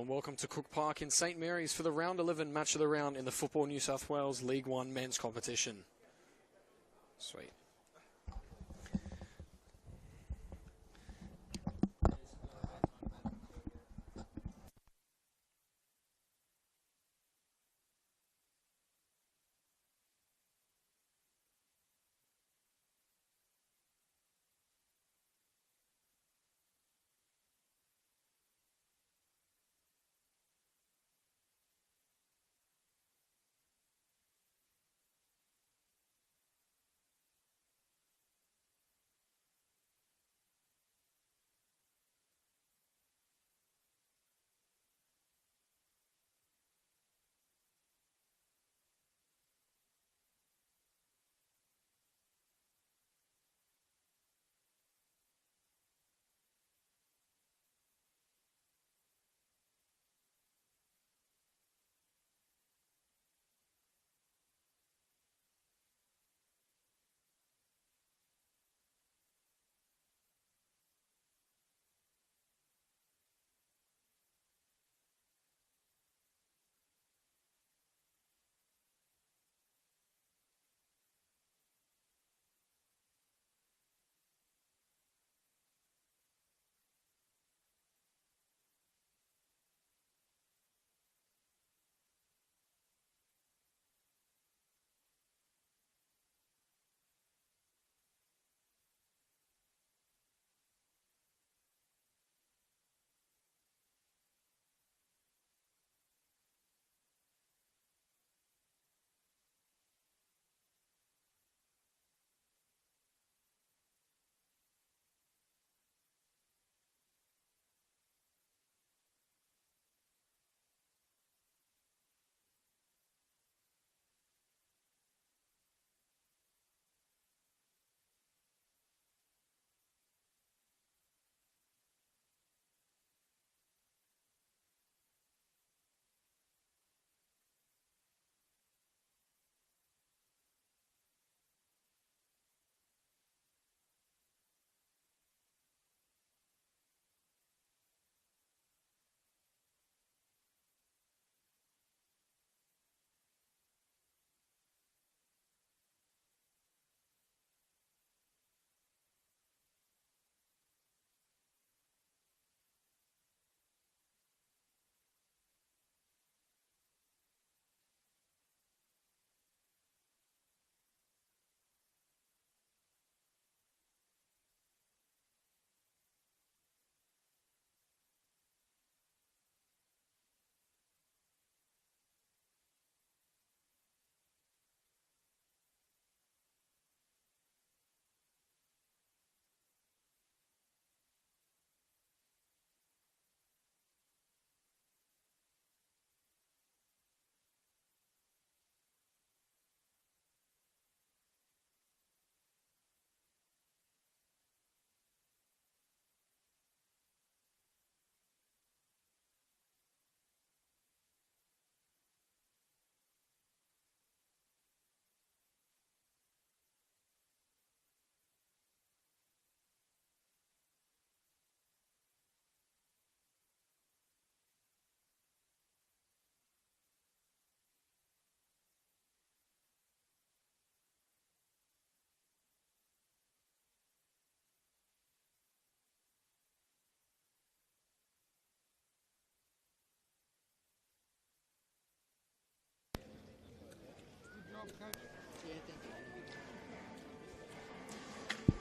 And welcome to Cook Park in St Mary's for the Round 11 match of the round in the Football New South Wales League One men's competition. Sweet.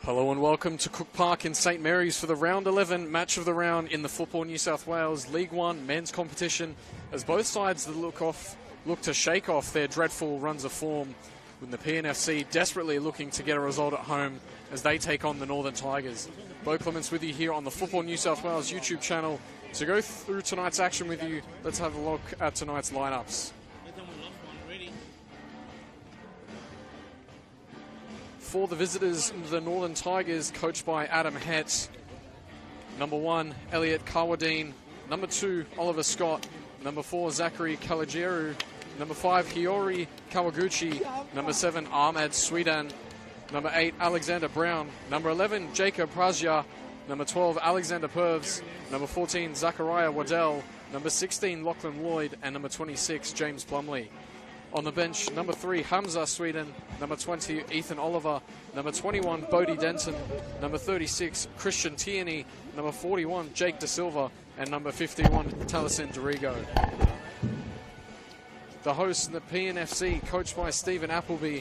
Hello and welcome to Cook Park in St Mary's for the Round 11 match of the round in the Football New South Wales League One men's competition, as both sides look to shake off their dreadful runs of form, with Nepean FC desperately looking to get a result at home as they take on the Northern Tigers. Bo Clements with you here on the Football New South Wales YouTube channel. To go through tonight's action with you, let's have a look at tonight's lineups. For the visitors, the Northern Tigers, coached by Adam Hett. Number 1, Elliot Kawadeen. Number 2, Oliver Scott. Number 4, Zachary Kalajeru. Number 5, Hiyori Kawaguchi. Number 7, Ahmed Swedan. Number 8, Alexander Brown. Number 11, Jacob Prazia. Number 12, Alexander Purves. Number 14, Zachariah Waddell. number 16, Lachlan Lloyd, and number 26, James Plumley. On the bench, number 3, Hamza, Sweden, number 20, Ethan Oliver, number 21, Bodie Denton, number 36, Christian Tierney, number 41, Jake De Silva, and number 51, Taliesin Dorigo. The hosts, Nepean FC, coached by Stephen Appleby.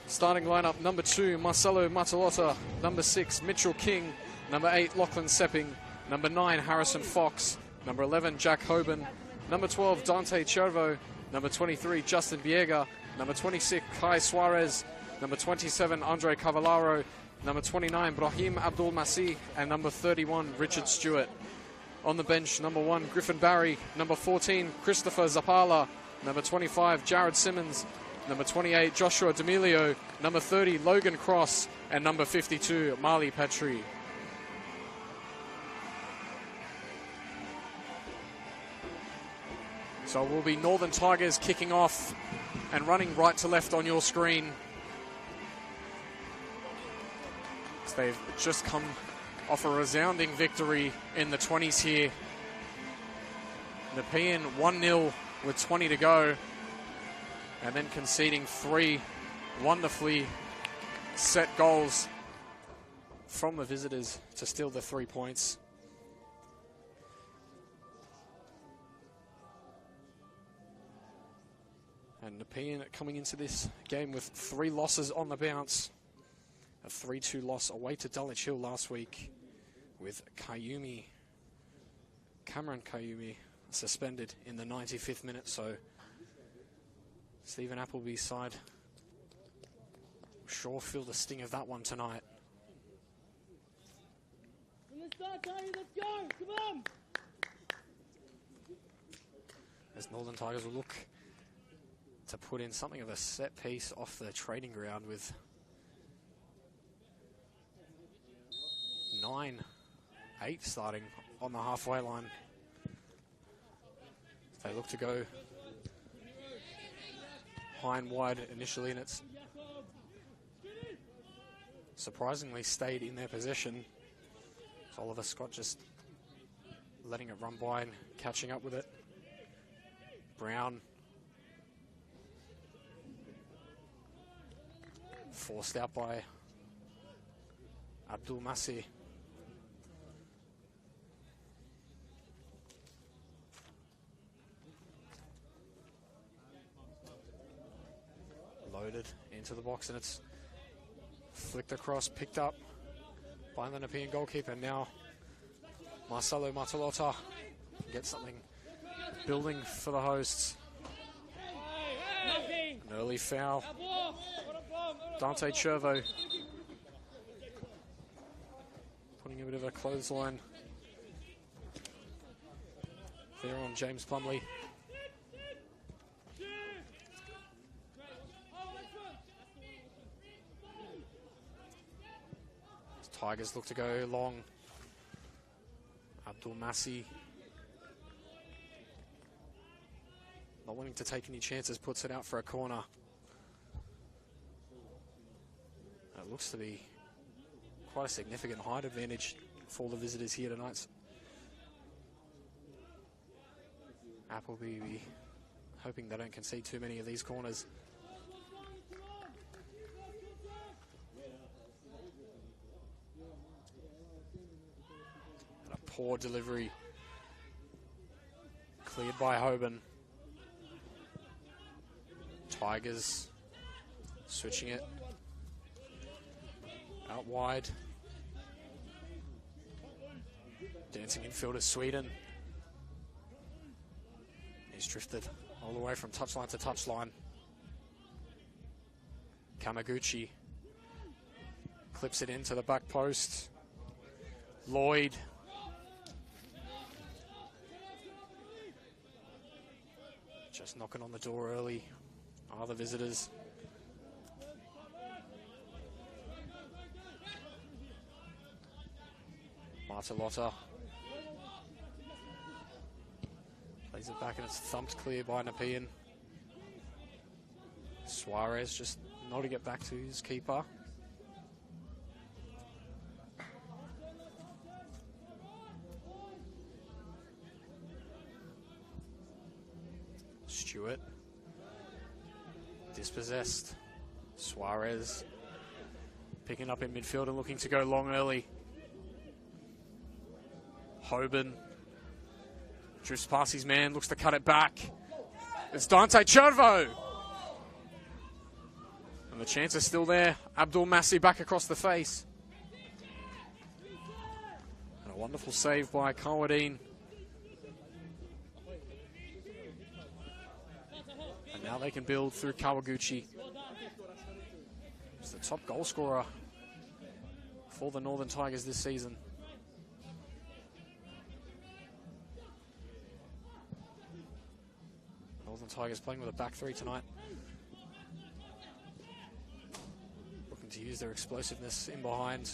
Starting lineup, number 2, Marcelo Matalotta, number 6, Mitchell King, number 8, Lachlan Sepping, number 9, Harrison Fox, number 11, Jack Hoban, number 12, Dante Chervo, number 23, Justin Biega, number 26, Kai Suarez, number 27, Andre Cavallaro, number 29, Brahim Abdul Masih, and number 31, Richard Stewart. On the bench, number 1, Griffin Barry, number 14, Christopher Zapala, number 25, Jared Simmons, number 28, Joshua D'Amelio, number 30, Logan Cross, and number 52, Marley Petrie. So it will be Northern Tigers kicking off and running right to left on your screen. So they've just come off a resounding victory in the 20s here. Nepean 1-0 with 20 to go, and then conceding 3 wonderfully set goals from the visitors to steal the 3 points. And Nepean coming into this game with 3 losses on the bounce. A 3-2 loss away to Dulwich Hill last week, with Cameron Kayumi, suspended in the 95th minute. So Stephen Appleby's side will sure feel the sting of that one tonight. Let's go! Come on! As Northern Tigers will look to put in something of a set piece off the training ground with 9-8 starting on the halfway line. They look to go high and wide initially, and it's surprisingly stayed in their possession. So Oliver Scott just letting it run by and catching up with it. Brown forced out by Abdul Masih. Loaded into the box, and it's flicked across, picked up by the Nepean goalkeeper. Now Marcelo Matalotta gets something building for the hosts. An early foul. Dante Chervo putting a bit of a clothesline there on James Plumley. Tigers look to go long. Abdul Masih, not wanting to take any chances, puts it out for a corner. It looks to be quite a significant height advantage for the visitors here tonight. Appleby be hoping they don't concede too many of these corners. And a poor delivery cleared by Hoban. Tigers switching it out wide. Dancing infielder Sweden. He's drifted all the way from touchline to touchline. Kamaguchi clips it into the back post. Lloyd. Just knocking on the door early are the visitors. Matalotta plays it back, and it's thumped clear by Nepean. Suarez just not to get back to his keeper. Dispossessed. Suarez picking up in midfield and looking to go long early. Hoban drifts past his man, looks to cut it back. It's Dante Chervo. And the chance is still there. Abdul Massi back across the face. And a wonderful save by Kawadeen. And now they can build through Kawaguchi. He's the top goal scorer for the Northern Tigers this season. Northern Tigers playing with a back three tonight. Looking to use their explosiveness in behind.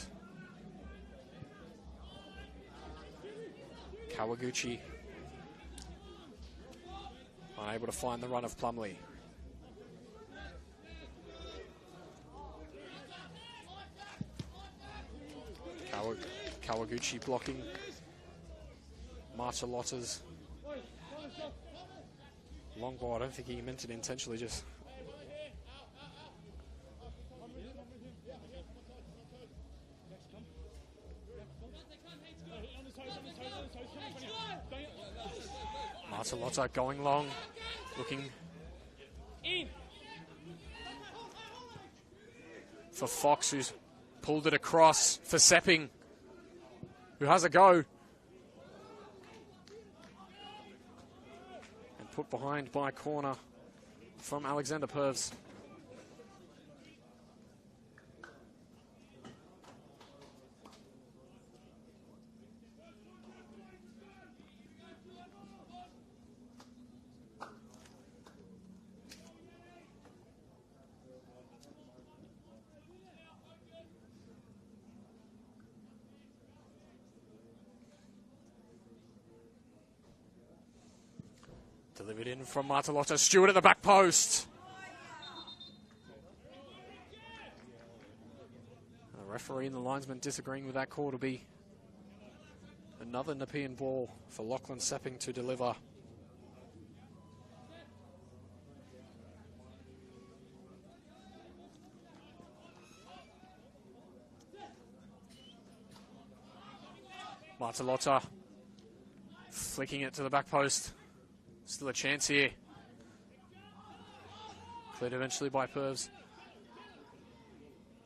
Kawaguchi unable to find the run of Plumley. Kawaguchi blocking Marchalotta's long ball. I don't think he meant it intentionally, just Marchalotta going long, looking for Fox, who's pulled it across for Sepping, who has a go. And put behind by corner from Alexander Purves. Delivered in from Martalotta. Stewart at the back post. The referee and the linesman disagreeing with that call to be another Nepean ball for Lachlan Sepping to deliver. Martalotta flicking it to the back post. Still a chance here. Cleared eventually by Purves.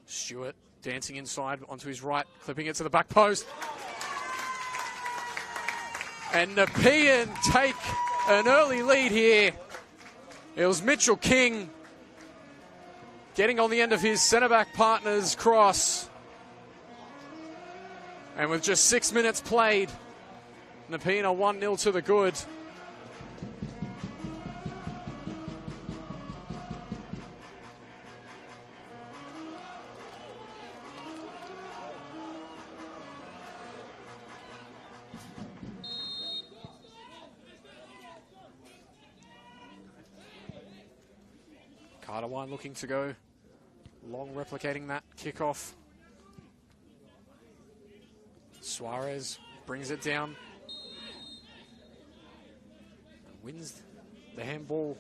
Stewart dancing inside onto his right, clipping it to the back post. And Nepean take an early lead here. It was Mitchell King getting on the end of his centre-back partner's cross. And with just 6 minutes played, Nepean are 1-0 to the good. Carter-Wine looking to go long, replicating that kickoff. Suarez brings it down. Wins the handball.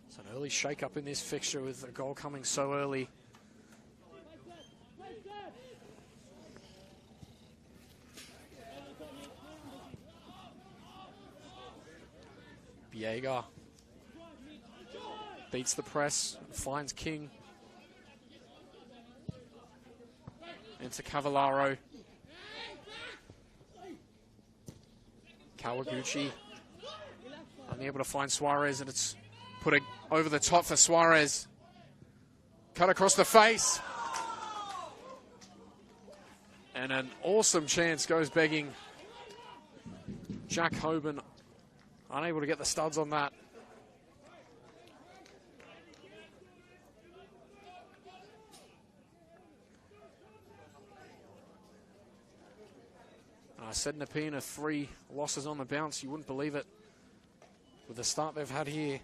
It's an early shake-up in this fixture with a goal coming so early. Biega beats the press, finds King. Into Cavallaro. Kawaguchi unable to find Suarez, and it's put it over the top for Suarez. Cut across the face. And an awesome chance goes begging. Jack Hoban unable to get the studs on that. I said Nepean are 3 losses on the bounce. You wouldn't believe it with the start they've had here.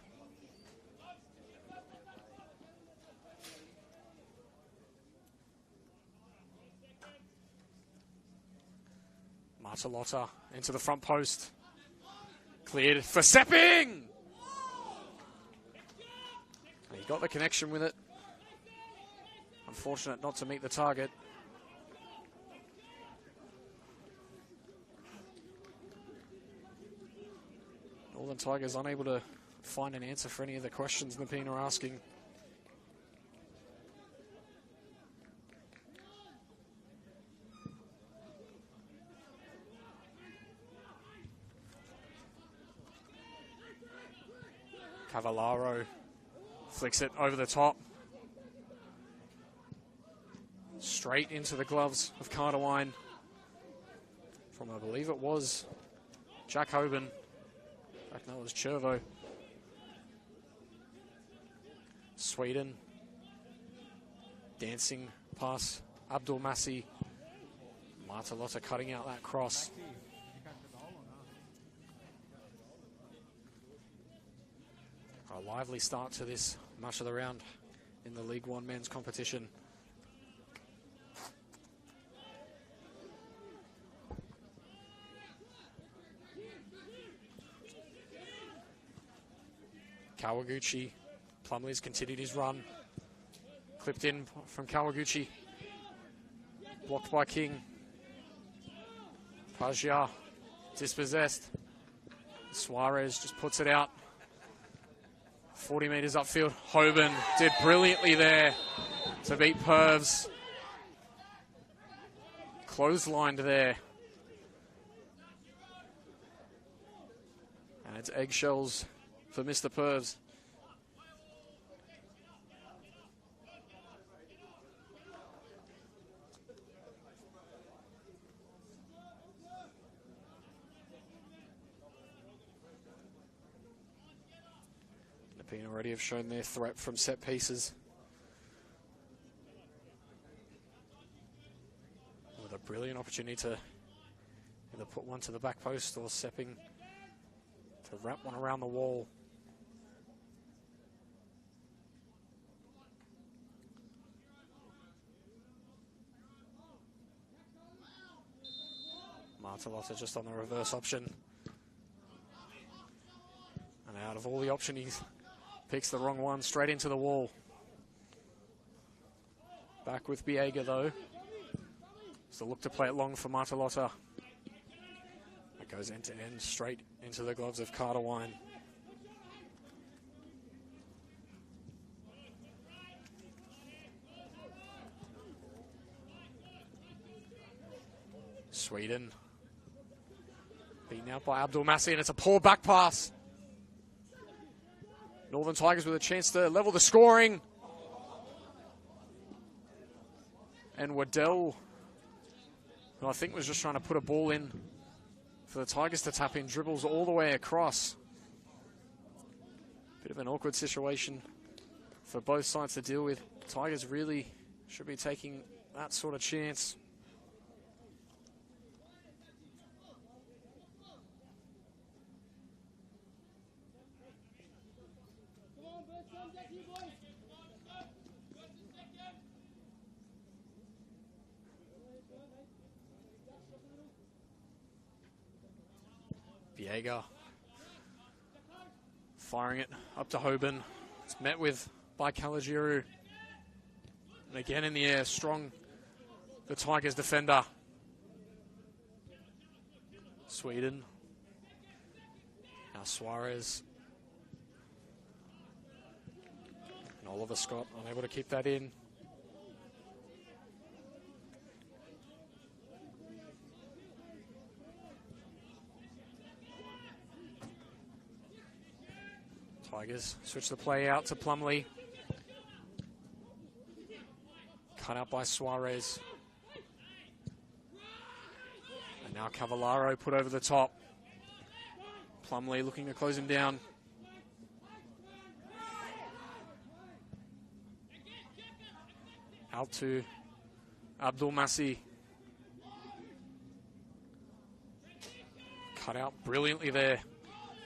Martalotta into the front post. Cleared for Sepping! got the connection with it. Unfortunate not to meet the target. Northern Tigers unable to find an answer for any of the questions Nepean are asking. Cavallaro flicks it over the top. Straight into the gloves of Carterwine from, I believe it was Jack Hoban. In fact, no, it was Chervo. Sweden dancing past Abdul Massi. Martalotta cutting out that cross. A lively start to this match of the round in the League One men's competition. Kawaguchi, Plumlee's continued his run. Clipped in from Kawaguchi. Blocked by King. Pajia dispossessed. Suarez just puts it out. 40 metres upfield. Hoban did brilliantly there to beat Pervs. Clotheslined there. And it's eggshells for Mr. Pervs. Nepean already have shown their threat from set pieces. With a brilliant opportunity to either put one to the back post or Sepping to wrap one around the wall. Martalotta just on the reverse option. And out of all the options, he picks the wrong one, straight into the wall. Back with Biega though. So look to play it long for Martalotta. It goes end to end, straight into the gloves of Carterwine. Sweden beaten out by Abdul Massi, and it's a poor back pass. Northern Tigers with a chance to level the scoring. And Waddell, who I think was just trying to put a ball in for the Tigers to tap in, dribbles all the way across. Bit of an awkward situation for both sides to deal with. Tigers really should be taking that sort of chance. Biega firing it up to Hoban. It's met with by Caligiru. And again in the air, strong the Tigers defender. Sweden. Now Suarez. And Oliver Scott unable to keep that in. Tigers switch the play out to Plumlee. Cut out by Suarez. And now Cavallaro put over the top. Plumlee looking to close him down. Out to Abdul Massi. Cut out brilliantly there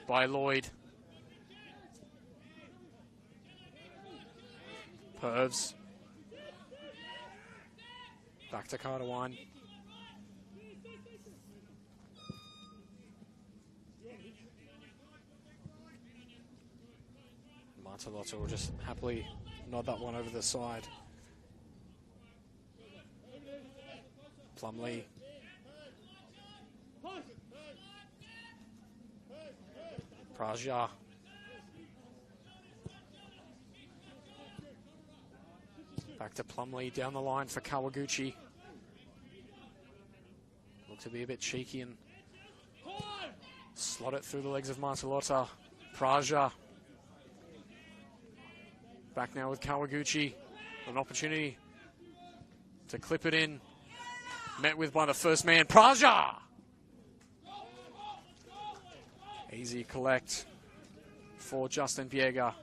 by Lloyd. Pervs. Back to Carterwine. Martellotto will just happily nod that one over the side. Plumlee. Praja. Back to Plumlee down the line for Kawaguchi. Look to be a bit cheeky and slot it through the legs of Martellotto. Praja. Back now with Kawaguchi. An opportunity to clip it in. Met with by the first man, Praja! Easy collect for Justin Biega.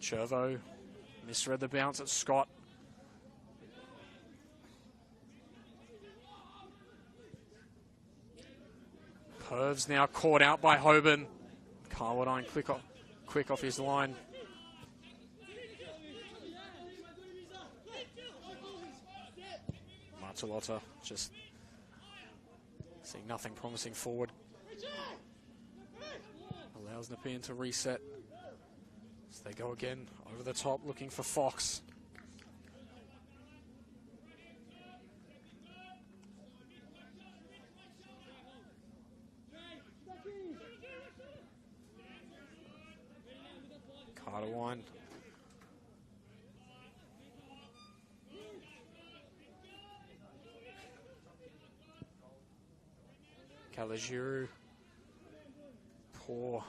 Chervo misread the bounce at Scott. Pervs now caught out by Hoban. Carwadine quick off his line. Martellotto just seeing nothing promising forward. Allows Nepean to reset. So they go again over the top looking for Fox. Carwadine. Calagiru. Poor.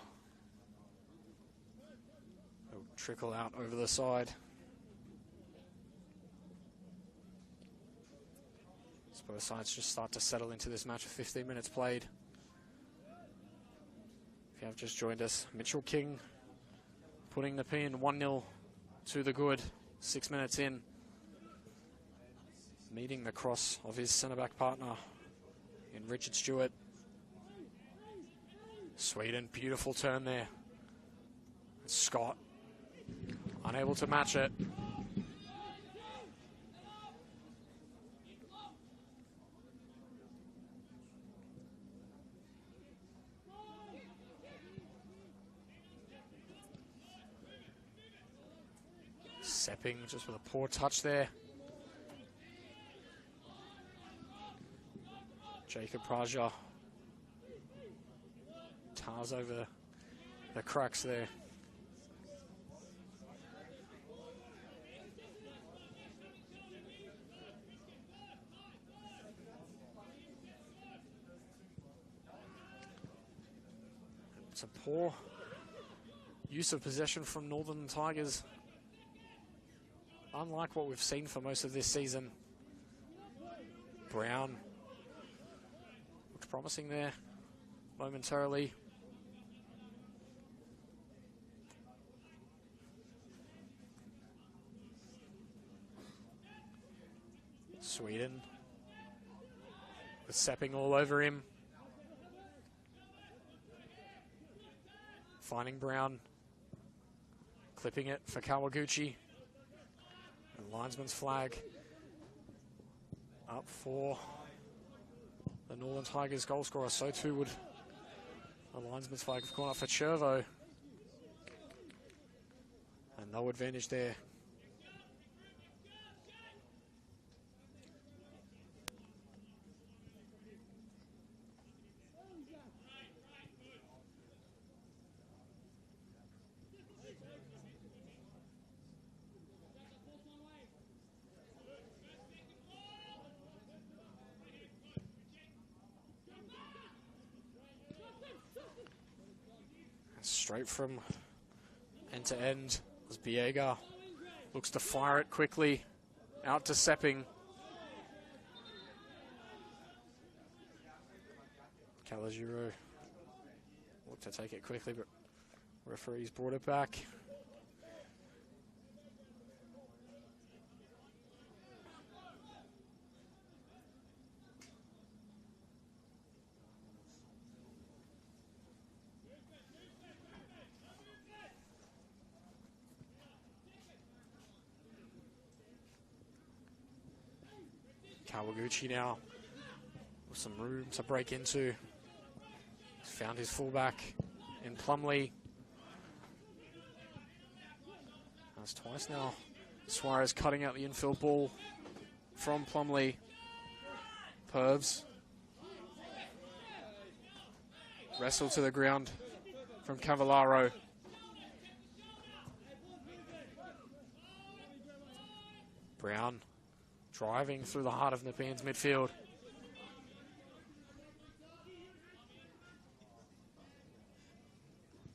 It'll trickle out over the side. So both sides just start to settle into this match with 15 minutes played. If you have just joined us, Mitchell King putting the pin 1-0 to the good, 6 minutes in. Meeting the cross of his centre-back partner in Richard Stewart. Sweden, beautiful turn there. Scott, unable to match it. Sepping just with a poor touch there. Jacob Praja tars over the cracks there. It's a poor use of possession from Northern Tigers. Unlike what we've seen for most of this season. Brown looked promising there momentarily. Sweden with Sepping all over him. Finding Brown. Clipping it for Kawaguchi. And linesman's flag up for the Northern Tigers goal scorer. So too would the linesman's flag have gone up for Chervo. And no advantage there. Straight from end to end as Biega looks to fire it quickly out to Sepping. Calagiru looked to take it quickly, but referees brought it back. Kawaguchi now with some room to break into. He's found his fullback in Plumlee. That's twice now. Suarez cutting out the infield ball from Plumlee. Pervs. Wrestle to the ground from Cavallaro. Brown driving through the heart of Nepean's midfield.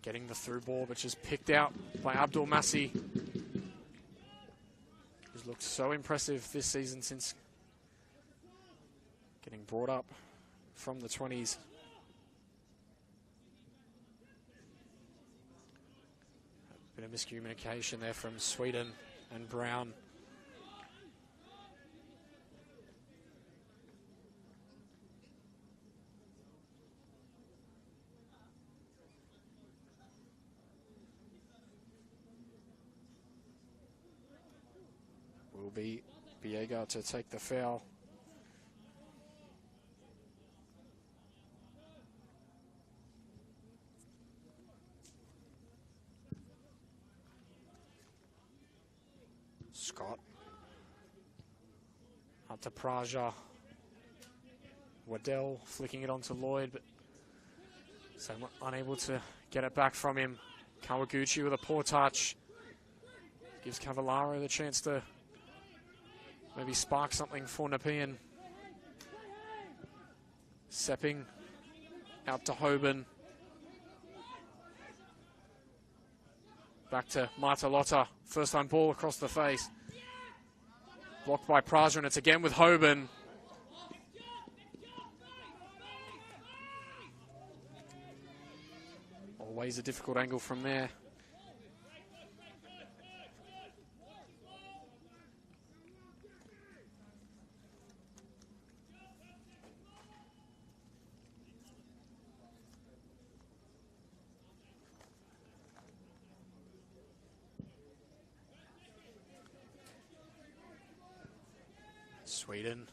Getting the through ball, which is picked out by Abdul Massi, who's looked so impressive this season since getting brought up from the 20s. A bit of miscommunication there from Sweden and Brown. Will be Biega to take the foul. Scott up to Praja. Waddell flicking it onto Lloyd, but somewhat unable to get it back from him. Kawaguchi with a poor touch. Gives Cavallaro the chance to maybe spark something for Nepean. Sepping out to Hoban. Back to Martalotta. First time ball across the face. Blocked by Praja, and it's again with Hoban. Always a difficult angle from there. Sweden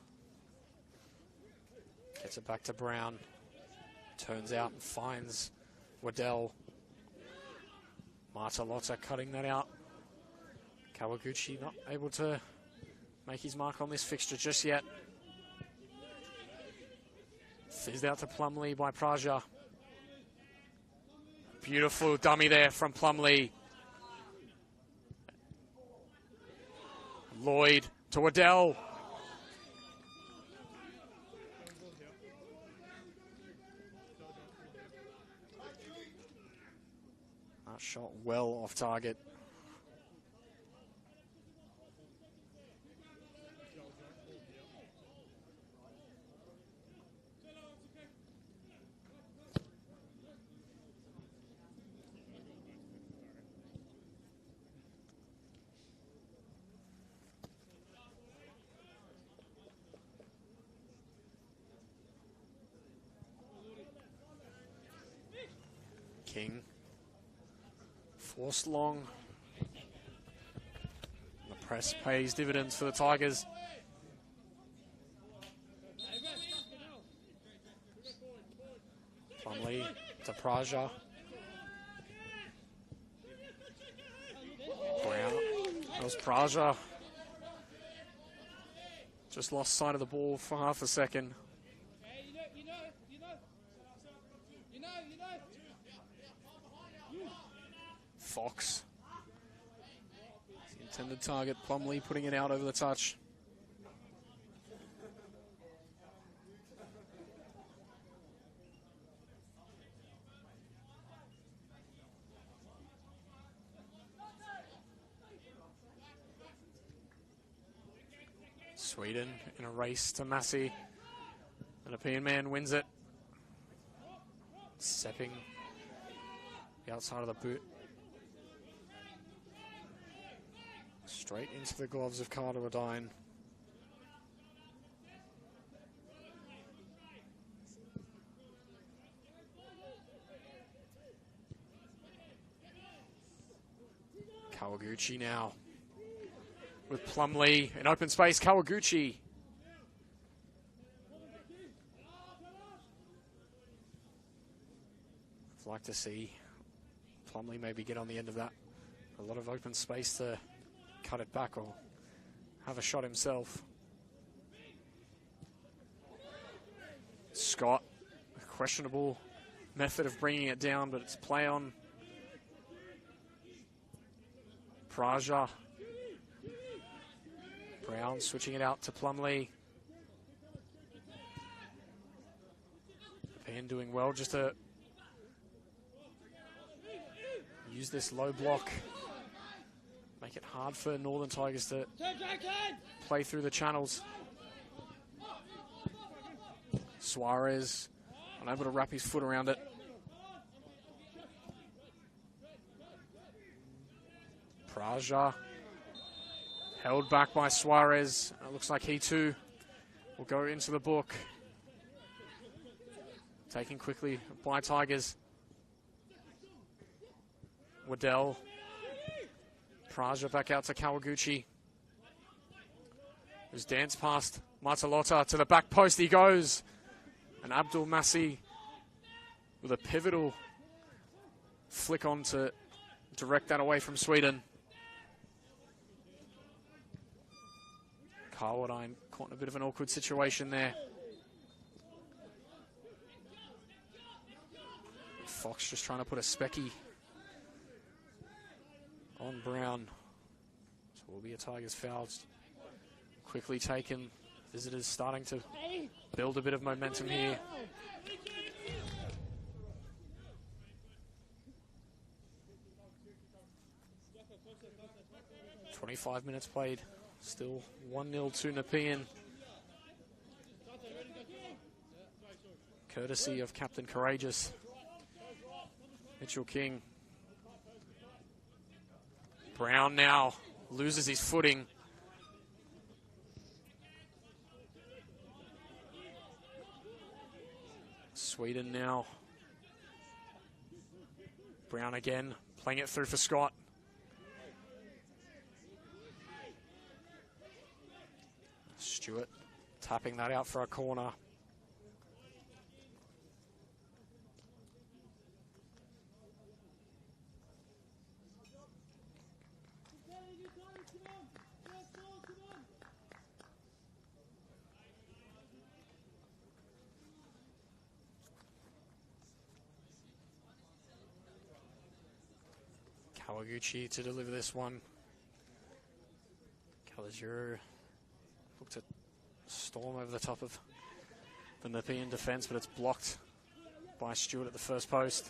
gets it back to Brown. Turns out and finds Waddell. Martalotta cutting that out. Kawaguchi not able to make his mark on this fixture just yet. Fizzed out to Plumlee by Praja. Beautiful dummy there from Plumlee. Lloyd to Waddell. That shot well off target. King. Forced long. The press pays dividends for the Tigers. Plumlee to Praja. Brown. That was Praja. Just lost sight of the ball for half a second. Fox. The intended target, Plumlee putting it out over the touch. Sweden in a race to Massi. The Nepean man wins it. Sepping the outside of the boot. Straight into the gloves of Carter Odine. Kawaguchi now with Plumlee in open space. Kawaguchi I'd like to see Plumlee maybe get on the end of that. A lot of open space to cut it back or have a shot himself. Scott, a questionable method of bringing it down, but it's play on. Praja. Brown switching it out to Plumlee. Nepean doing well just to use this low block. Make it hard for Northern Tigers to play through the channels. Suarez unable to wrap his foot around it. Praja held back by Suarez. It looks like he too will go into the book. Taken quickly by Tigers. Waddell. Praja back out to Kawaguchi. Who's danced past Matalotta to the back post. He goes. And Abdul Masih with a pivotal flick on to direct that away from Sweden. Carwadine caught in a bit of an awkward situation there. Fox just trying to put a specky on Brown. So it will be a Tigers foul. Quickly taken. Visitors starting to build a bit of momentum here. "25 minutes played. Still 1-0 to Nepean. Courtesy of Captain Courageous, Mitchell King. Brown now loses his footing. Sweden now. Brown again, playing it through for Scott. Stewart tapping that out for a corner. Kawaguchi to deliver this one. Calazuro looked to storm over the top of the Nepean defense, but it's blocked by Stewart at the first post.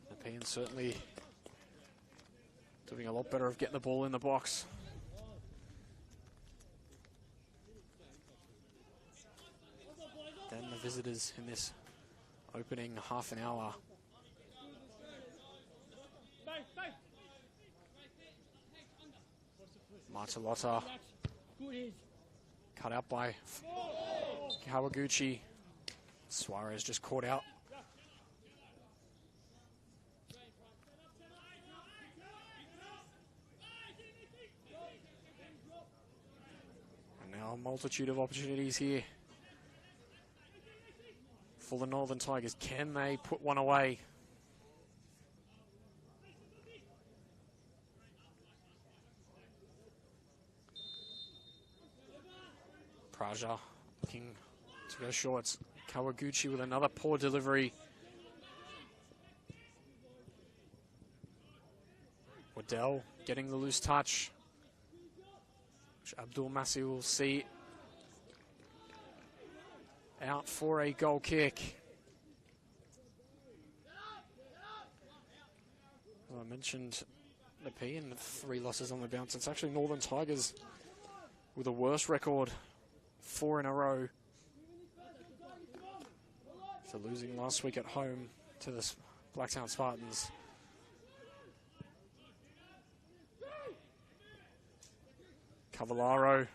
Nepean certainly doing a lot better of getting the ball in the box. Then the visitors in this opening half an hour. Matalotta cut out by Kawaguchi. Suarez just caught out. And now a multitude of opportunities here for the Northern Tigers. Can they put one away? Praja looking to go shorts. Kawaguchi with another poor delivery. Waddell getting the loose touch, which Abdul Masih will see out for a goal kick. As I mentioned, Nepean 3 losses on the bounce. It's actually Northern Tigers with a worse record, 4 in a row. So losing last week at home to the Blacktown Spartans. Cavallaro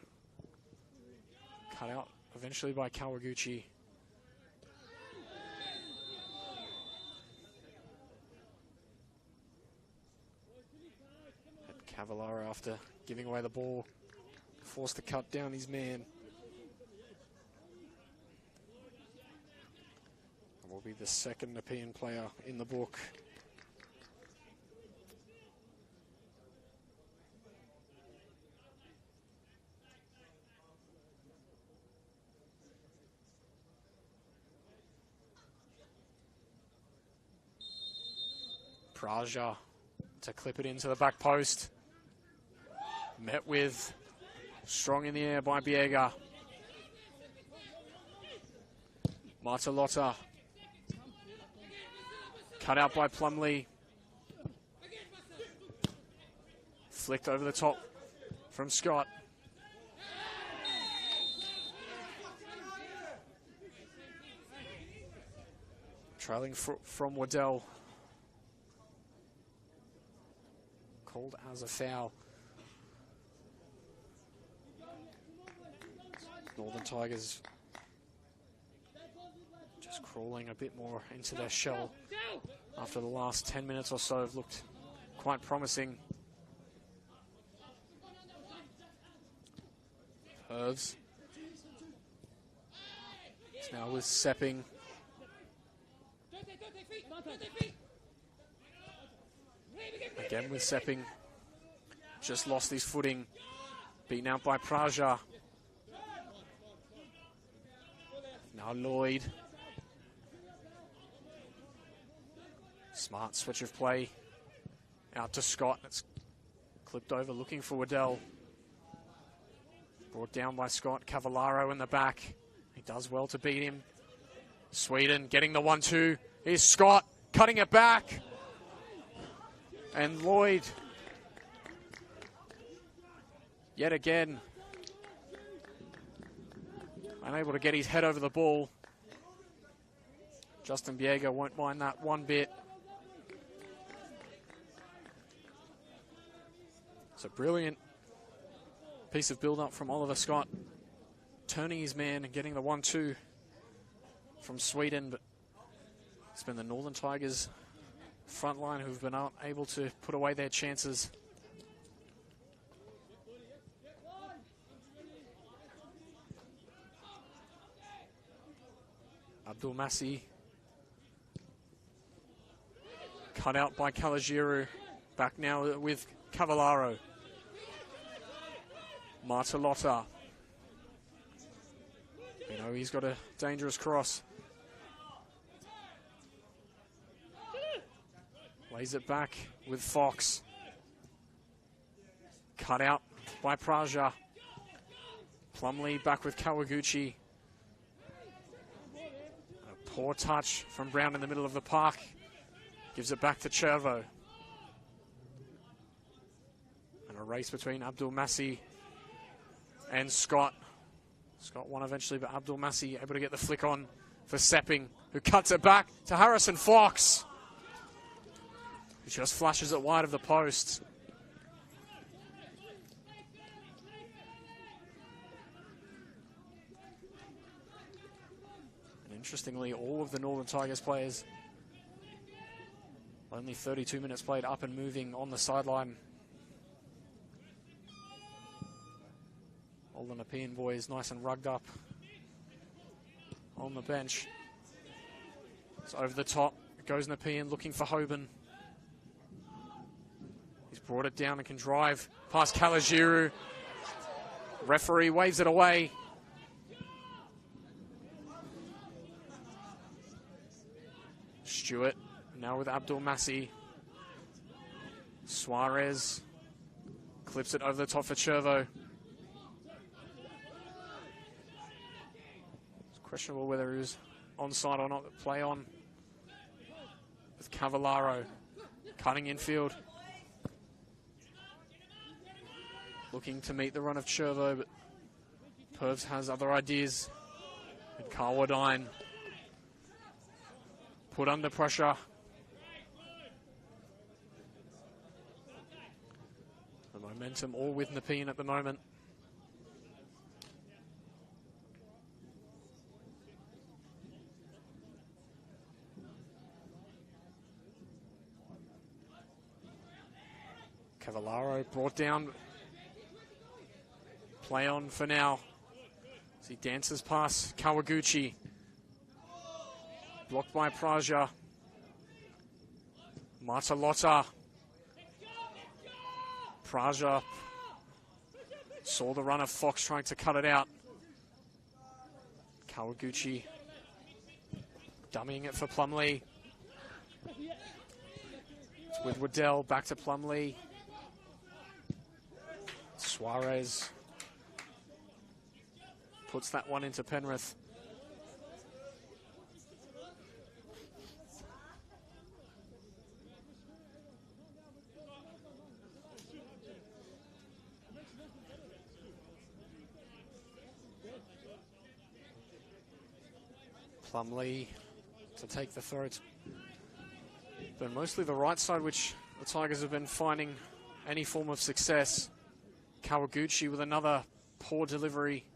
cut out eventually by Kawaguchi. And Cavallaro, after giving away the ball, forced to cut down his man. will be the second Nepean player in the book. Praja to clip it into the back post. Met with strong in the air by Biega. Martalotta. Cut out by Plumley. Flicked over the top from Scott. Trailing from Waddell. Called as a foul. Northern Tigers just crawling a bit more into their shell after the last 10 minutes or so have looked quite promising. Pervs. It's now with Sepping. Again with Sepping. Just lost his footing. Beaten out by Praja. Now Lloyd. Smart switch of play. Out to Scott. It's clipped over looking for Waddell. Brought down by Scott. Cavallaro in the back. He does well to beat him. Sweden getting the 1-2. Here's Scott cutting it back. And Lloyd, yet again, unable to get his head over the ball. Justin Biega won't mind that one bit. It's a brilliant piece of build-up from Oliver Scott, turning his man and getting the 1-2 from Sweden, but it's been the Northern Tigers front line who've been able to put away their chances. Abdul Masih cut out by Kalajiru. Back now with Cavallaro. Martalotta. You know, he's got a dangerous cross. Lays it back with Fox. Cut out by Praja. Plumley back with Kawaguchi. A poor touch from Brown in the middle of the park. Gives it back to Chervo. And a race between Abdul Masih and Scott. Scott won eventually, but Abdul Masih able to get the flick on for Sepping, who cuts it back to Harrison Fox, who just flashes it wide of the post. And interestingly, all of the Northern Tigers players, only 32 minutes played, up and moving on the sideline. All the Nepean boys nice and rugged up on the bench. It's over the top. It goes Nepean looking for Hoban. He's brought it down and can drive past Kalajiru. Referee waves it away. Stewart now with Abdul Masih. Suarez clips it over the top for Chervo. Questionable whether he was onside or not, but play on with Cavallaro cutting infield. Looking to meet the run of Chervo, but Pervs has other ideas. And Carwadine put under pressure. The momentum all with Nepean at the moment. Cavallaro brought down. Play on for now. As he dances past Kawaguchi. Blocked by Praja. Matalotta. Praja saw the run of Fox trying to cut it out. Kawaguchi dummying it for Plumlee. It's with Waddell, back to Plumlee. Suarez puts that one into Penrith. Plumlee to take the throw. It's been mostly the right side which the Tigers have been finding any form of success. Kawaguchi with another poor delivery.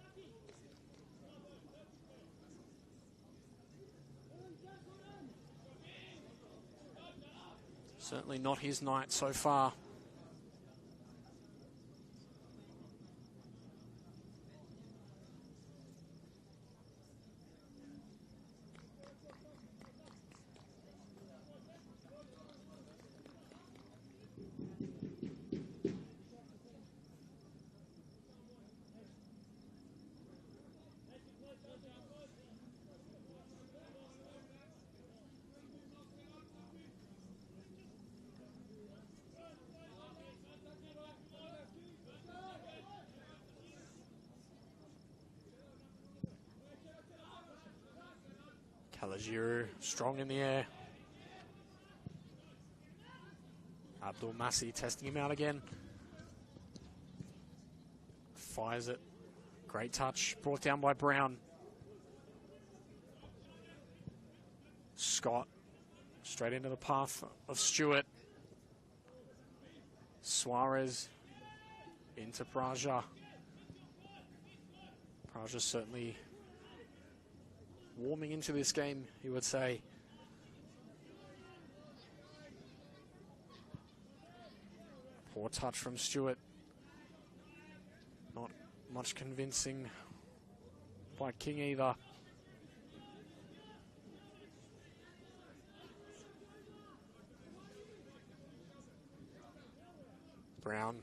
Certainly not his night so far. Kalajiru strong in the air. Abdul Massi testing him out again. Fires it. Great touch. Brought down by Brown. Scott straight into the path of Stewart. Suarez into Praja. Praja certainly warming into this game, you would say. Poor touch from Stewart. Not much convincing by King either. Brown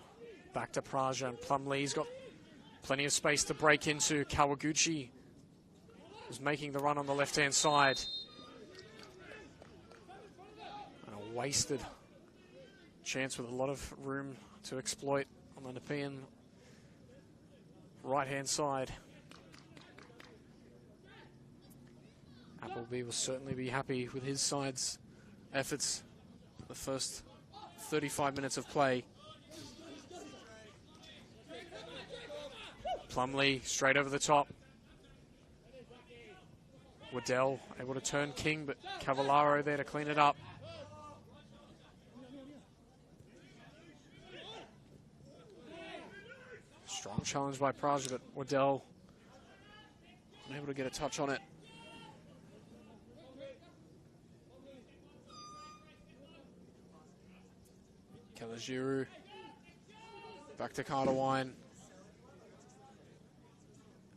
back to Praja, and Plumlee's got plenty of space to break into. Kawaguchi is making the run on the left-hand side. And a wasted chance with a lot of room to exploit on the Nepean right-hand side. Appleby will certainly be happy with his side's efforts for the first 35 minutes of play. Plumlee straight over the top. Waddell able to turn King, but Cavallaro there to clean it up. Strong challenge by Praja, but Waddell unable to get a touch on it. Kalajiru back to Carterwine.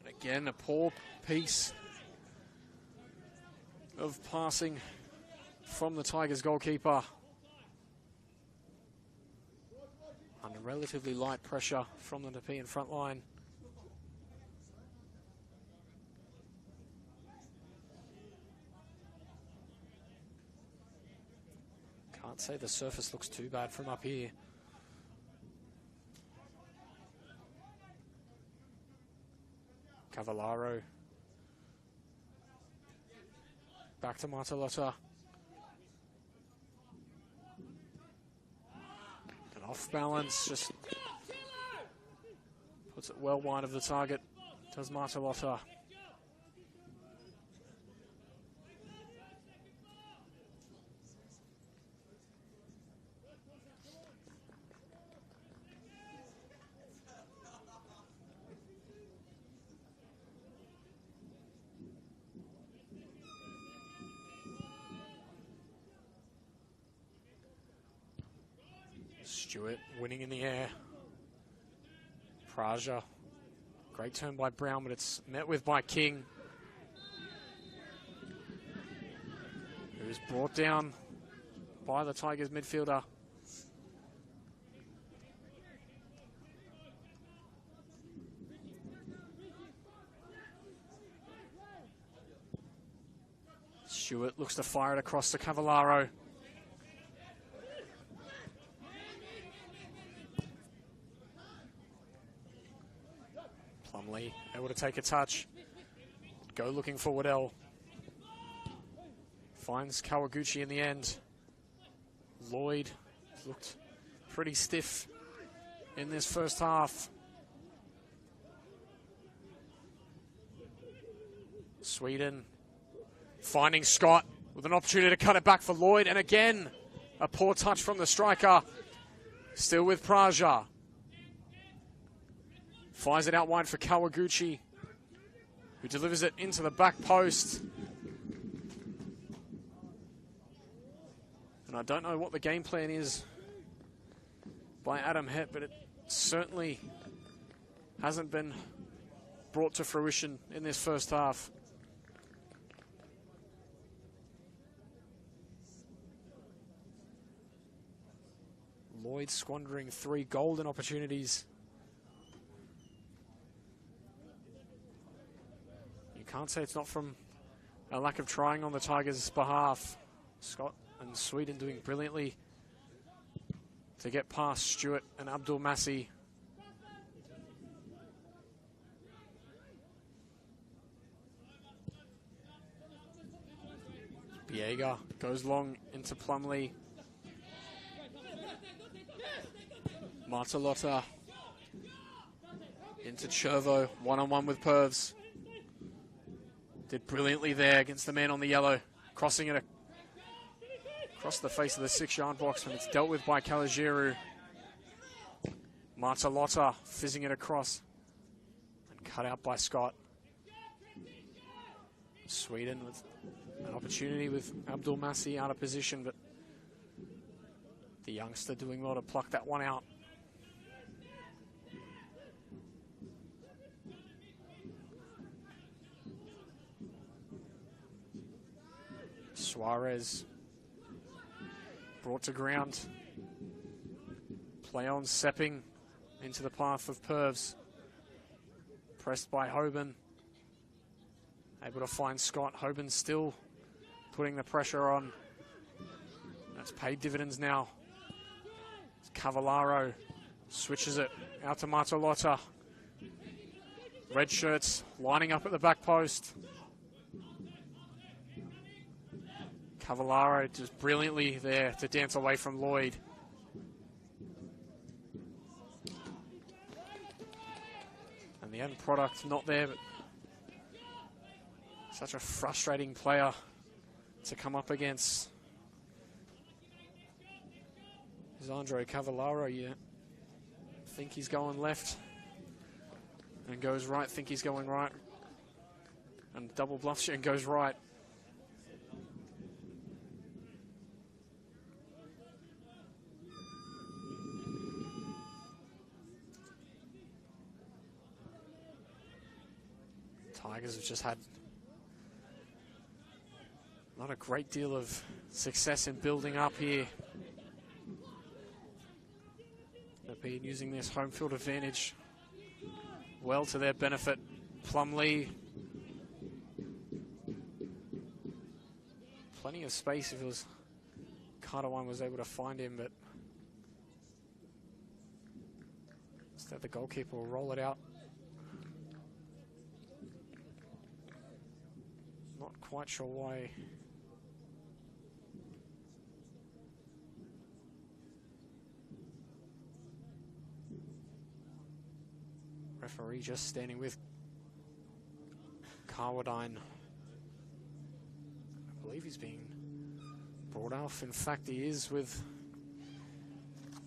And again, a poor piece of passing from the Tigers goalkeeper. Under relatively light pressure from the Nepean front line. Can't say the surface looks too bad from up here. Cavallaro. Back to Matalotta. And off balance, just puts it well wide of the target. Does Matalotta. Stewart winning in the air. Praja. Great turn by Brown, but it's met with by King. He was brought down by the Tigers midfielder. Stewart looks to fire it across to Cavallaro. Plumlee able to take a touch. Go looking for Waddell. Finds Kawaguchi in the end. Lloyd looked pretty stiff in this first half. Sweden finding Scott with an opportunity to cut it back for Lloyd, and again a poor touch from the striker. Still with Praja. Fires it out wide for Kawaguchi, who delivers it into the back post. And I don't know what the game plan is by Adam Hett, but it certainly hasn't been brought to fruition in this first half. Lloyd squandering 3 golden opportunities. You can't say it's not from a lack of trying on the Tigers' behalf. Scott and Sweden doing brilliantly to get past Stewart and Abdul Massi. Biega goes long into Plumlee. Martalotta into Chervo, one-on-one with Pervs. Did brilliantly there against the man on the yellow, crossing it across the face of the 6-yard box, and it's dealt with by Kalajiru. Martalotta fizzing it across and cut out by Scott. Sweden with an opportunity with Abdul Massi out of position, but the youngster doing well to pluck that one out. Suarez brought to ground. Play on Sepping into the path of Pervs. Pressed by Hoban. Able to find Scott. Hoban still putting the pressure on. That's paid dividends now. Cavallaro switches it out to Martalotta. Red shirts lining up at the back post. Cavallaro just brilliantly there to dance away from Lloyd. And the end product not there, but such a frustrating player to come up against. Is Andre Cavallaro, yeah. Think he's going left and goes right, think he's going right. And double bluffs you and goes right. Tigers have just had not a great deal of success in building up here. Nepean using this home field advantage well to their benefit. Plumlee. Plenty of space if it was Carter one was able to find him, but instead the goalkeeper will roll it out. Not quite sure why. Referee just standing with Carwadine. I believe he's being brought off. In fact, he is, with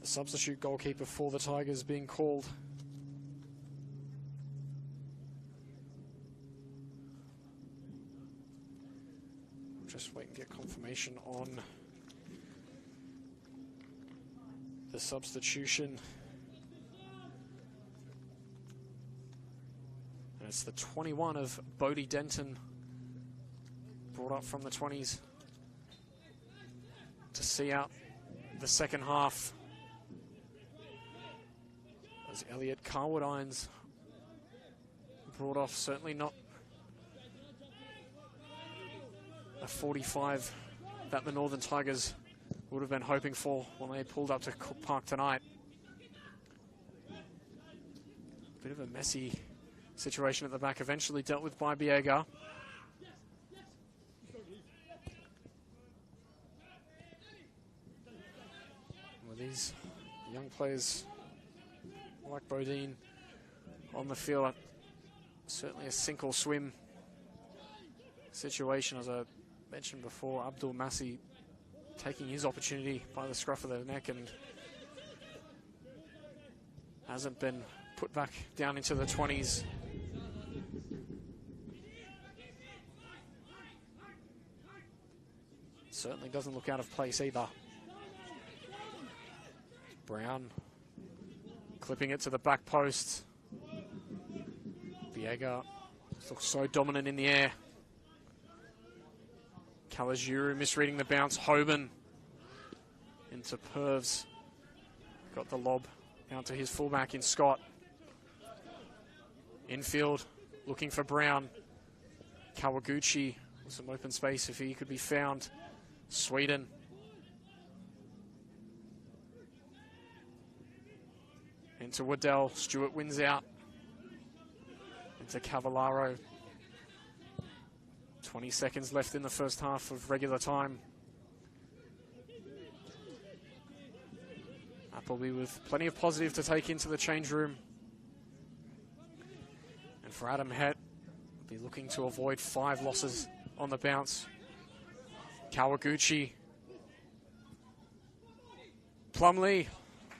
the substitute goalkeeper for the Tigers being called. Just wait and get confirmation on the substitution. And it's the 21 of Bodie Denton, brought up from the 20s to see out the second half. As Elliot Carwood-Irons brought off certainly not a 45 that the Northern Tigers would have been hoping for when they pulled up to Cook Park tonight. Bit of a messy situation at the back, eventually dealt with by Biega. Well, these young players like Bodine on the field, certainly a sink or swim situation. As I mentioned before, Abdul Massi taking his opportunity by the scruff of the neck and hasn't been put back down into the 20s. Certainly doesn't look out of place either. Brown clipping it to the back post. Biega looks so dominant in the air. Kalajuru misreading the bounce. Hoban into Pervs. Got the lob down to his fullback in Scott. Infield looking for Brown. Kawaguchi with some open space if he could be found. Sweden. Into Waddell. Stewart wins out. Into Cavallaro. 20 seconds left in the first half of regular time. Appleby with plenty of positive to take into the change room. And for Adam Het, be looking to avoid 5 losses on the bounce. Kawaguchi. Plumlee. In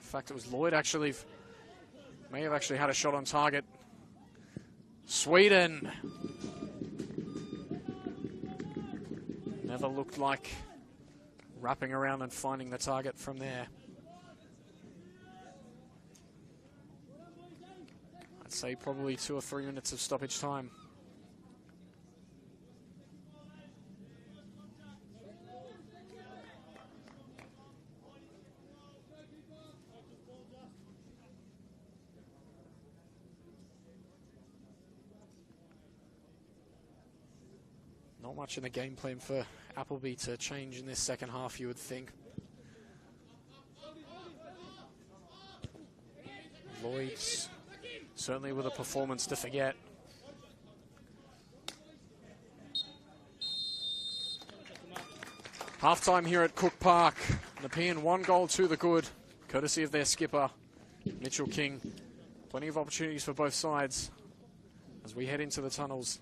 fact, it was Lloyd actually. May have actually had a shot on target. Sweden. Never looked like wrapping around and finding the target from there. I'd say probably 2 or 3 minutes of stoppage time. Not much in the game plan for Appleby to change in this second half, you would think. Lloyd's certainly with a performance to forget. Halftime here at Cook Park. Nepean 1 goal to the good, courtesy of their skipper, Mitchell King. Plenty of opportunities for both sides as we head into the tunnels.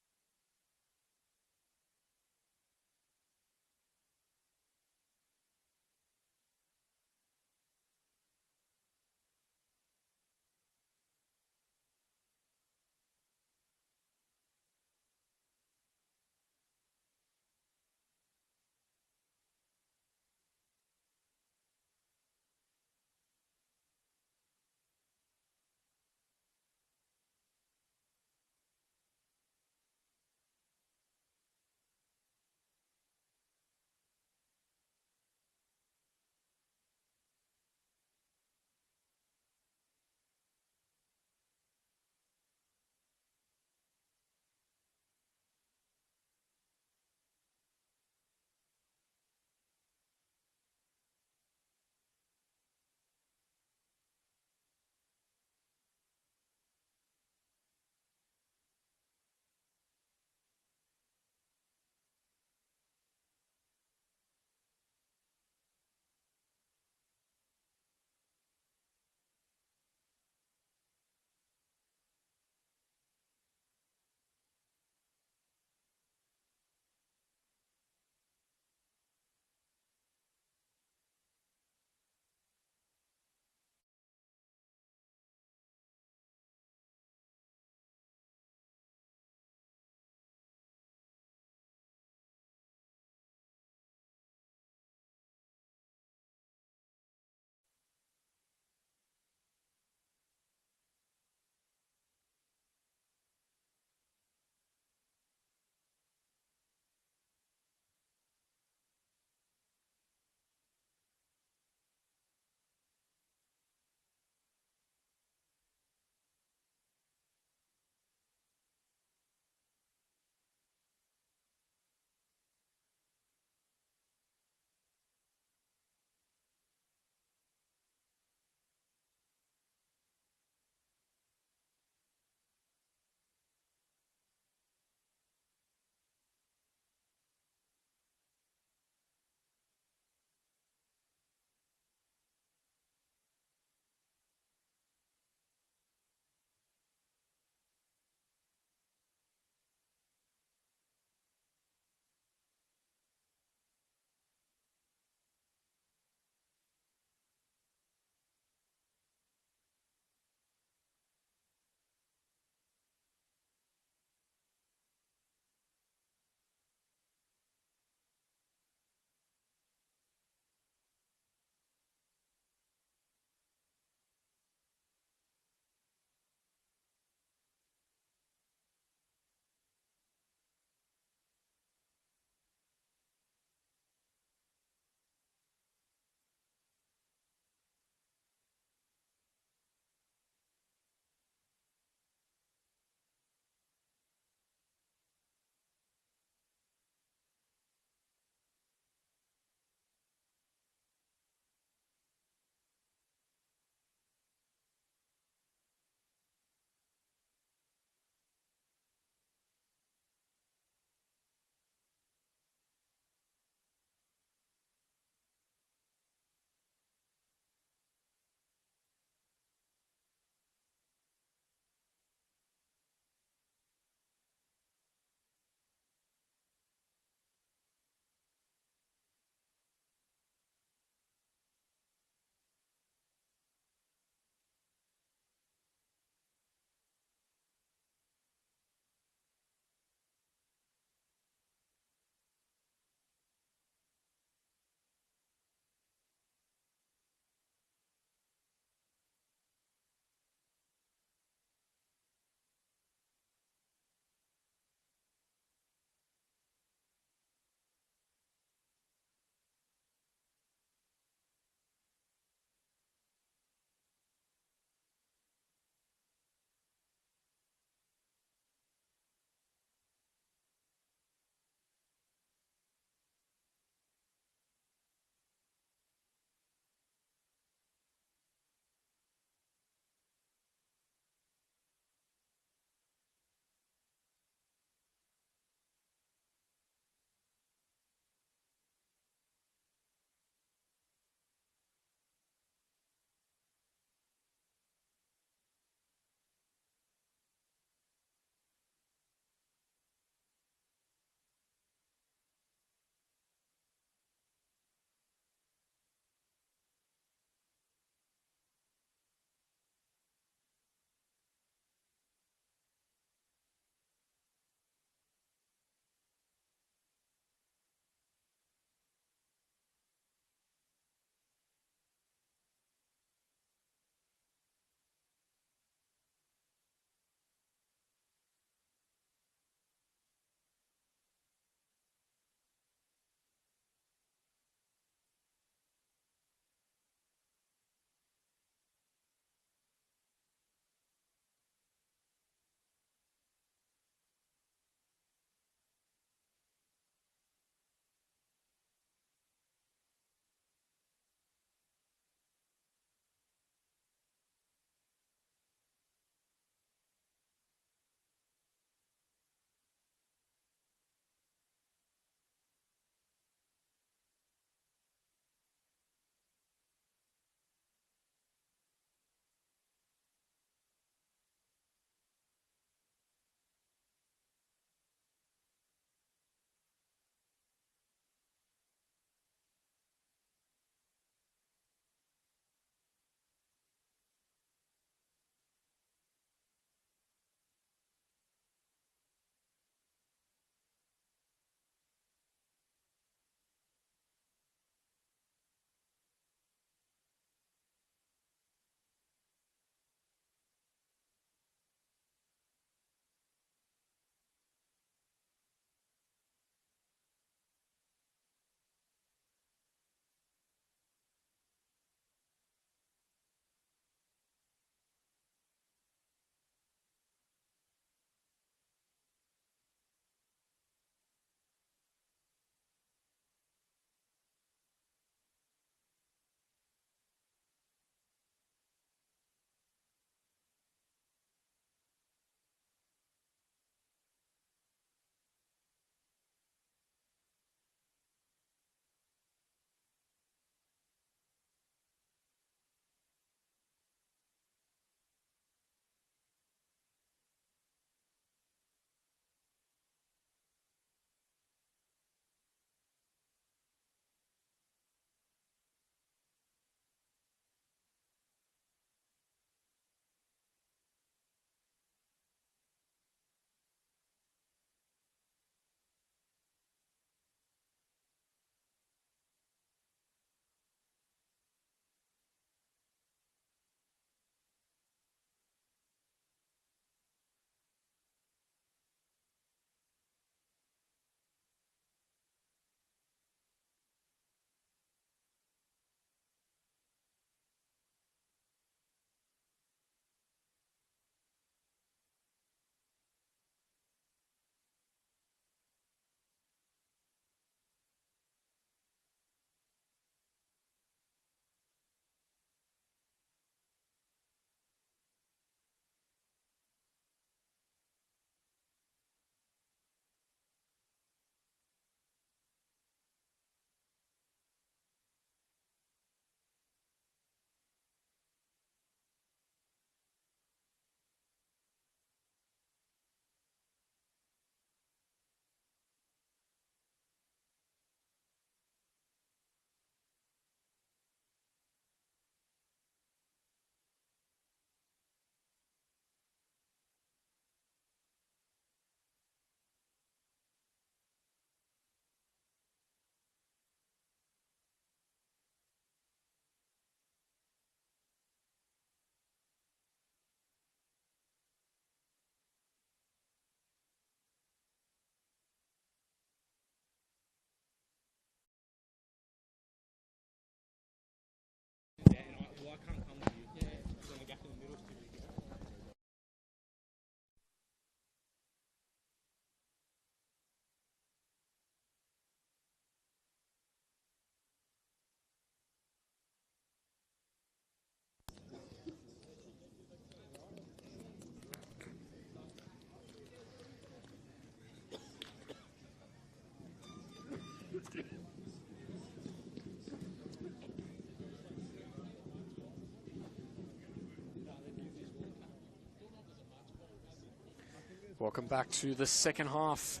Welcome back to the second half.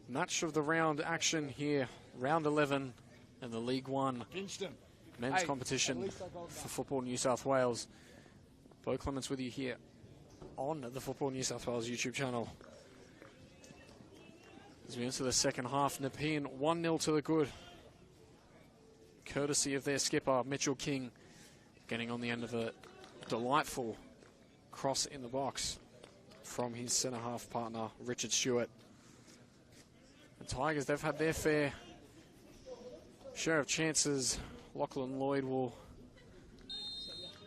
Match of the round action here. Round 11 in the League One men's competition for Football New South Wales. Bo Clements with you here on the Football New South Wales YouTube channel. As we enter the second half, Nepean 1-0 to the good. Courtesy of their skipper, Mitchell King, getting on the end of a delightful cross in the box from his centre-half partner, Richard Stewart. The Tigers, they've had their fair share of chances. Lachlan Lloyd will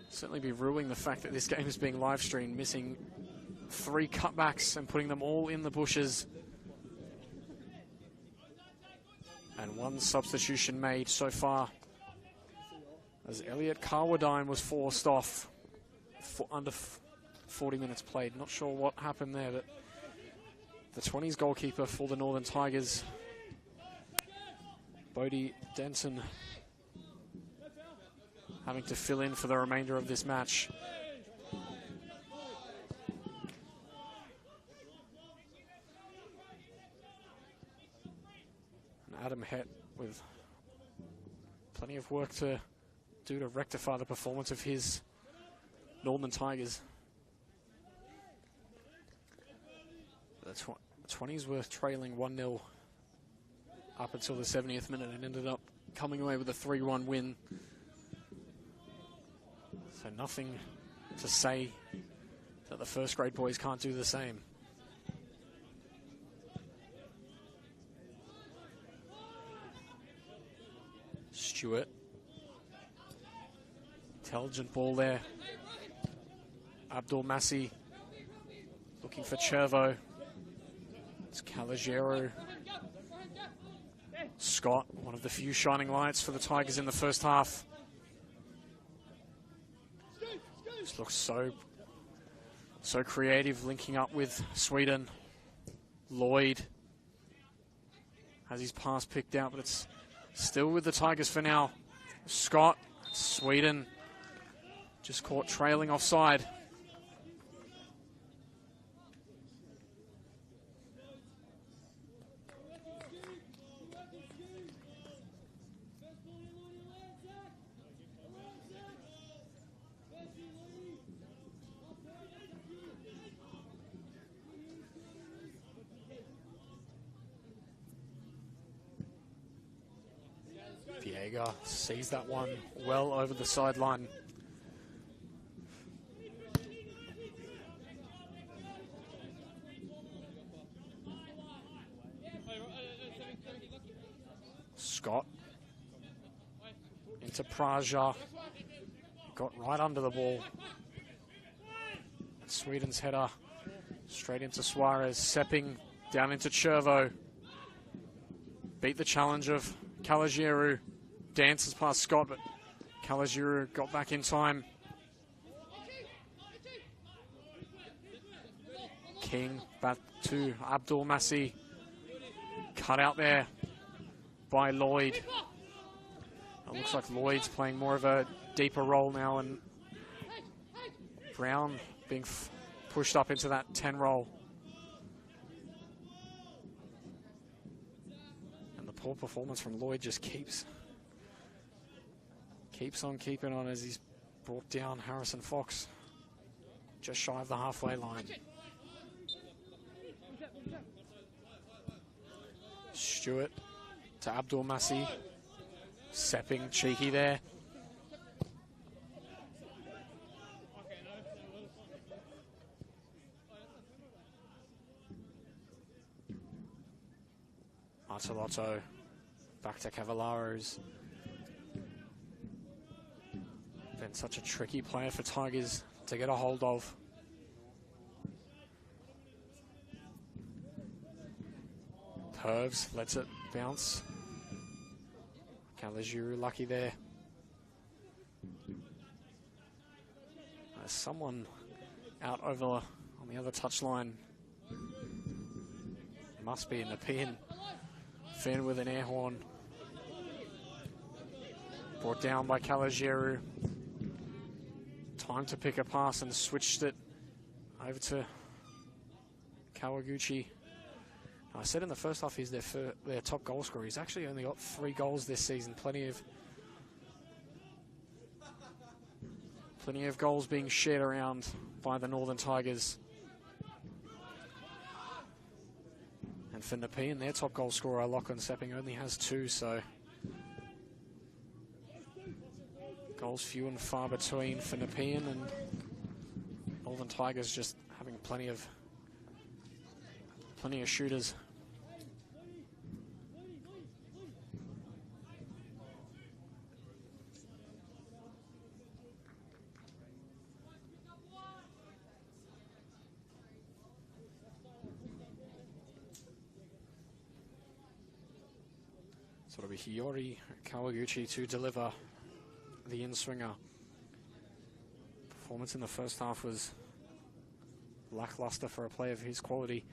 certainly be ruining the fact that this game is being live-streamed, missing 3 cutbacks and putting them all in the bushes. And 1 substitution made so far, as Elliot Carwadine was forced off for under 40 minutes played. Not sure what happened there, but the 20s goalkeeper for the Northern Tigers, Bodie Denton, having to fill in for the remainder of this match. And Adam Het with plenty of work to do to rectify the performance of his Northern Tigers. The 20s were trailing 1-0 up until the 70th minute and ended up coming away with a 3-1 win. So nothing to say that the first grade boys can't do the same. Stewart. Intelligent ball there. Abdul Massi looking for Chervo. It's Calagero. Scott, one of the few shining lights for the Tigers in the first half. Just looks so creative, linking up with Sweden. Lloyd has his pass picked out, but it's still with the Tigers for now. Scott, Sweden, just caught trailing offside. Viega sees that one well over the sideline. Scott into Praja, got right under the ball. Sweden's header straight into Suarez. Sepping down into Chervo. Beat the challenge of Calagero. Dances past Scott, but Calagero got back in time. King back to Abdul Massi. Cut out there by Lloyd. It looks like Lloyd's playing more of a deeper role now, and Brown being pushed up into that 10 role. And the poor performance from Lloyd just keeps on keeping on as he's brought down Harrison Fox just shy of the halfway line. Stewart to Abdul Massi. Sepping cheeky there. Martellotto back to Cavalaros. Been such a tricky player for Tigers to get a hold of. Pervs lets it bounce. Calagero lucky there. There's someone out over on the other touchline. Must be in Nepean. Finn with an air horn. Brought down by Calagero. Time to pick a pass and switched it over to Kawaguchi. I said in the first half he's their top goal scorer. He's actually only got 3 goals this season. Plenty of goals being shared around by the Northern Tigers. And for Nepean, their top goal scorer, Lachlan Sepping, only has 2, so goals few and far between for Nepean, and Northern Tigers just having plenty of shooters. So it'll be Hiyori Kawaguchi to deliver the in-swinger. Performance in the first half was lackluster for a player of his quality.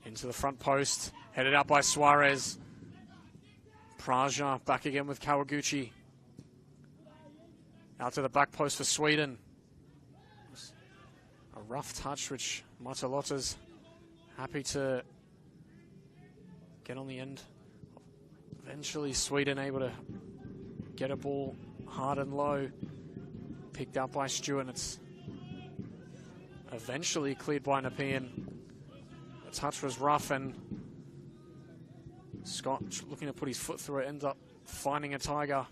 Into the front post, headed out by Suarez. Praja back again with Kawaguchi. Out to the back post for Sweden. A rough touch which Matalota's happy to get on the end. Eventually Sweden able to get a ball hard and low. Picked up by Stewart. It's eventually cleared by Nepean. The touch was rough and Scott looking to put his foot through it, ends up finding a Tiger.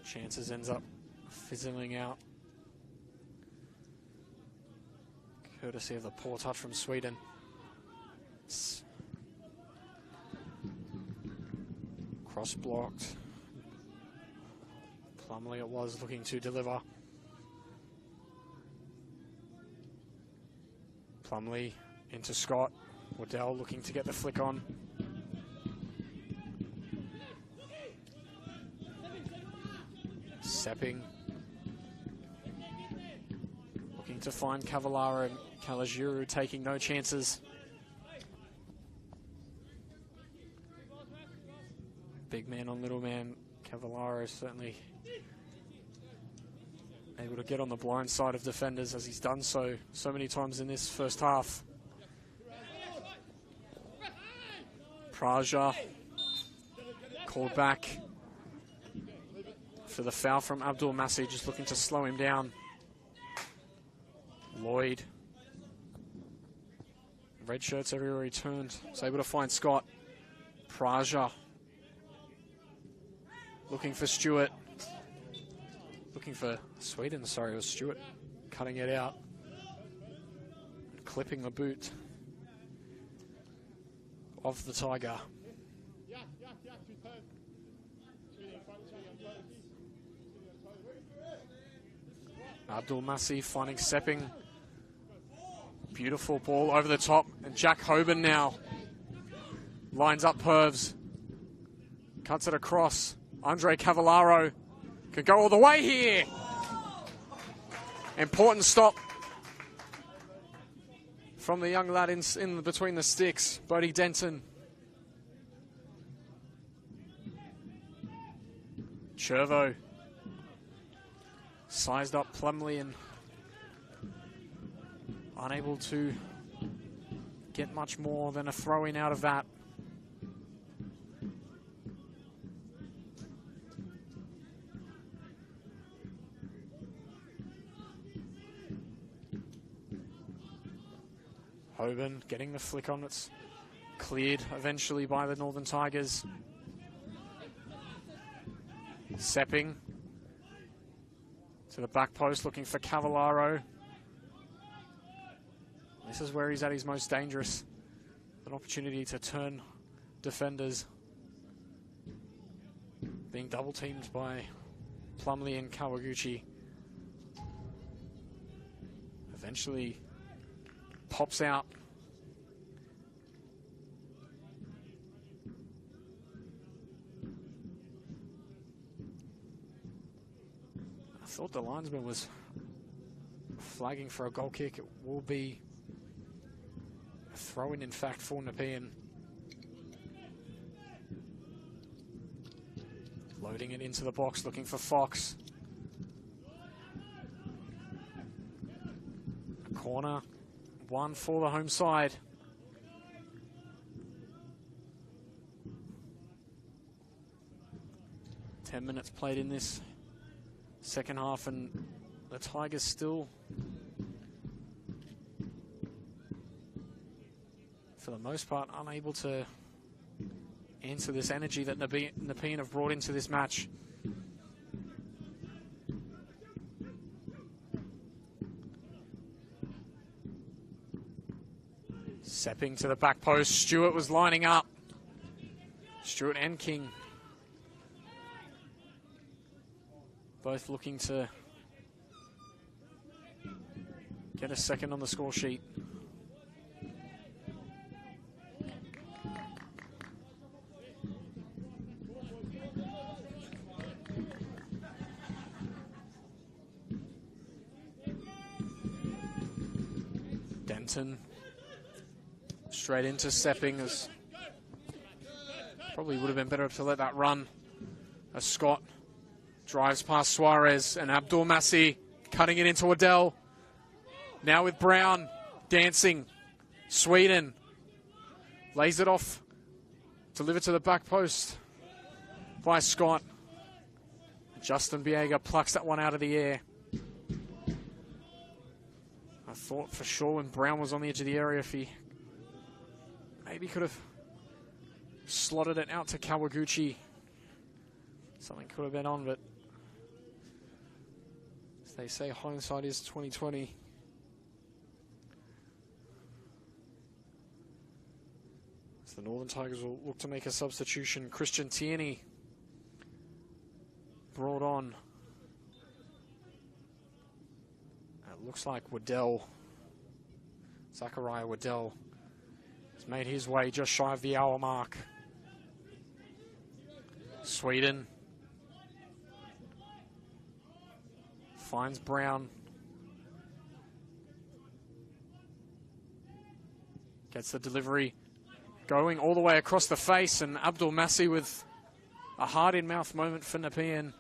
Chances ends up fizzling out, courtesy of the poor touch from Sweden. Cross blocked. Plumley it was looking to deliver. Plumley into Scott. Waddell looking to get the flick on. Sepping looking to find Cavallaro, and Kalajuru taking no chances. Big man on little man. Cavallaro certainly able to get on the blind side of defenders, as he's done so many times in this first half. Praja called back for the foul from Abdul Masih, just looking to slow him down. Lloyd. Red shirts everywhere he turned. Was able to find Scott. Praja. Looking for Stewart. Looking for Sweden, sorry, it was Stewart. Cutting it out. Clipping the boot of the Tiger. Abdul Masih finding Sepping. Beautiful ball over the top. And Jack Hoban now lines up Pervs. Cuts it across. Andre Cavallaro could go all the way here. Important stop from the young lad in between the sticks, Bodie Denton. Chervo sized up Plumley and unable to get much more than a throw-in out of that. Hoban getting the flick on. It's cleared eventually by the Northern Tigers. Sepping to the back post looking for Cavallaro. This is where he's at his most dangerous. An opportunity to turn defenders. Being double teamed by Plumley and Kawaguchi. Eventually pops out. I thought the linesman was flagging for a goal kick. It will be a throw-in, in fact, for Nepean. Loading it into the box, looking for Fox. A corner, one for the home side. Ten minutes played in this second half, and the Tigers still, for the most part, unable to answer this energy that Nepean have brought into this match. Stepping to the back post, Stewart was lining up. Stewart and King both looking to get a second on the score sheet. Straight into stepping, as probably would have been better to let that run. As Scott drives past Suarez, and Abdul Massi cutting it into Waddell. Now with Brown dancing. Sweden lays it off, delivered to the back post by Scott. Justin Biega plucks that one out of the air. I thought for sure when Brown was on the edge of the area, if he maybe could have slotted it out to Kawaguchi, something could have been on, but as they say, hindsight is 20/20. As the Northern Tigers will look to make a substitution. Christian Tierney brought on. It looks like Waddell, Zachariah Waddell, has made his way just shy of the hour mark. Sweden finds Brown. Gets the delivery going all the way across the face, and Abdul Massi with a heart-in-mouth moment for Nepean.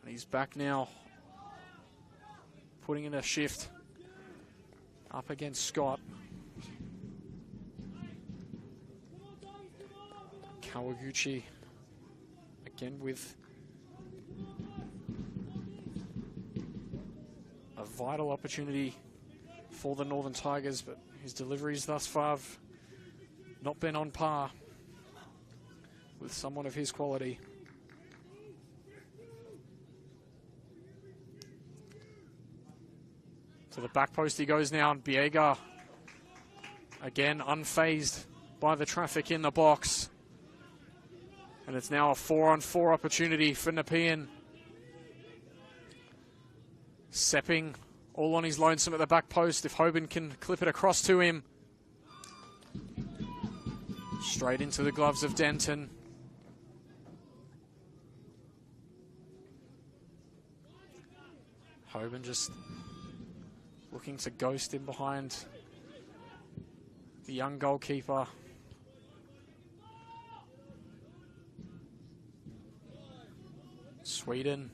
And he's back now, putting in a shift up against Scott. Kawaguchi again with a vital opportunity for the Northern Tigers, but his deliveries thus far have not been on par with someone of his quality. To the back post he goes now, and Biega again unfazed by the traffic in the box. And it's now a 4-on-4 opportunity for Nepean. Sepping all on his lonesome at the back post. If Hoban can clip it across to him. Straight into the gloves of Denton. Hoban just looking to ghost in behind the young goalkeeper. Sweden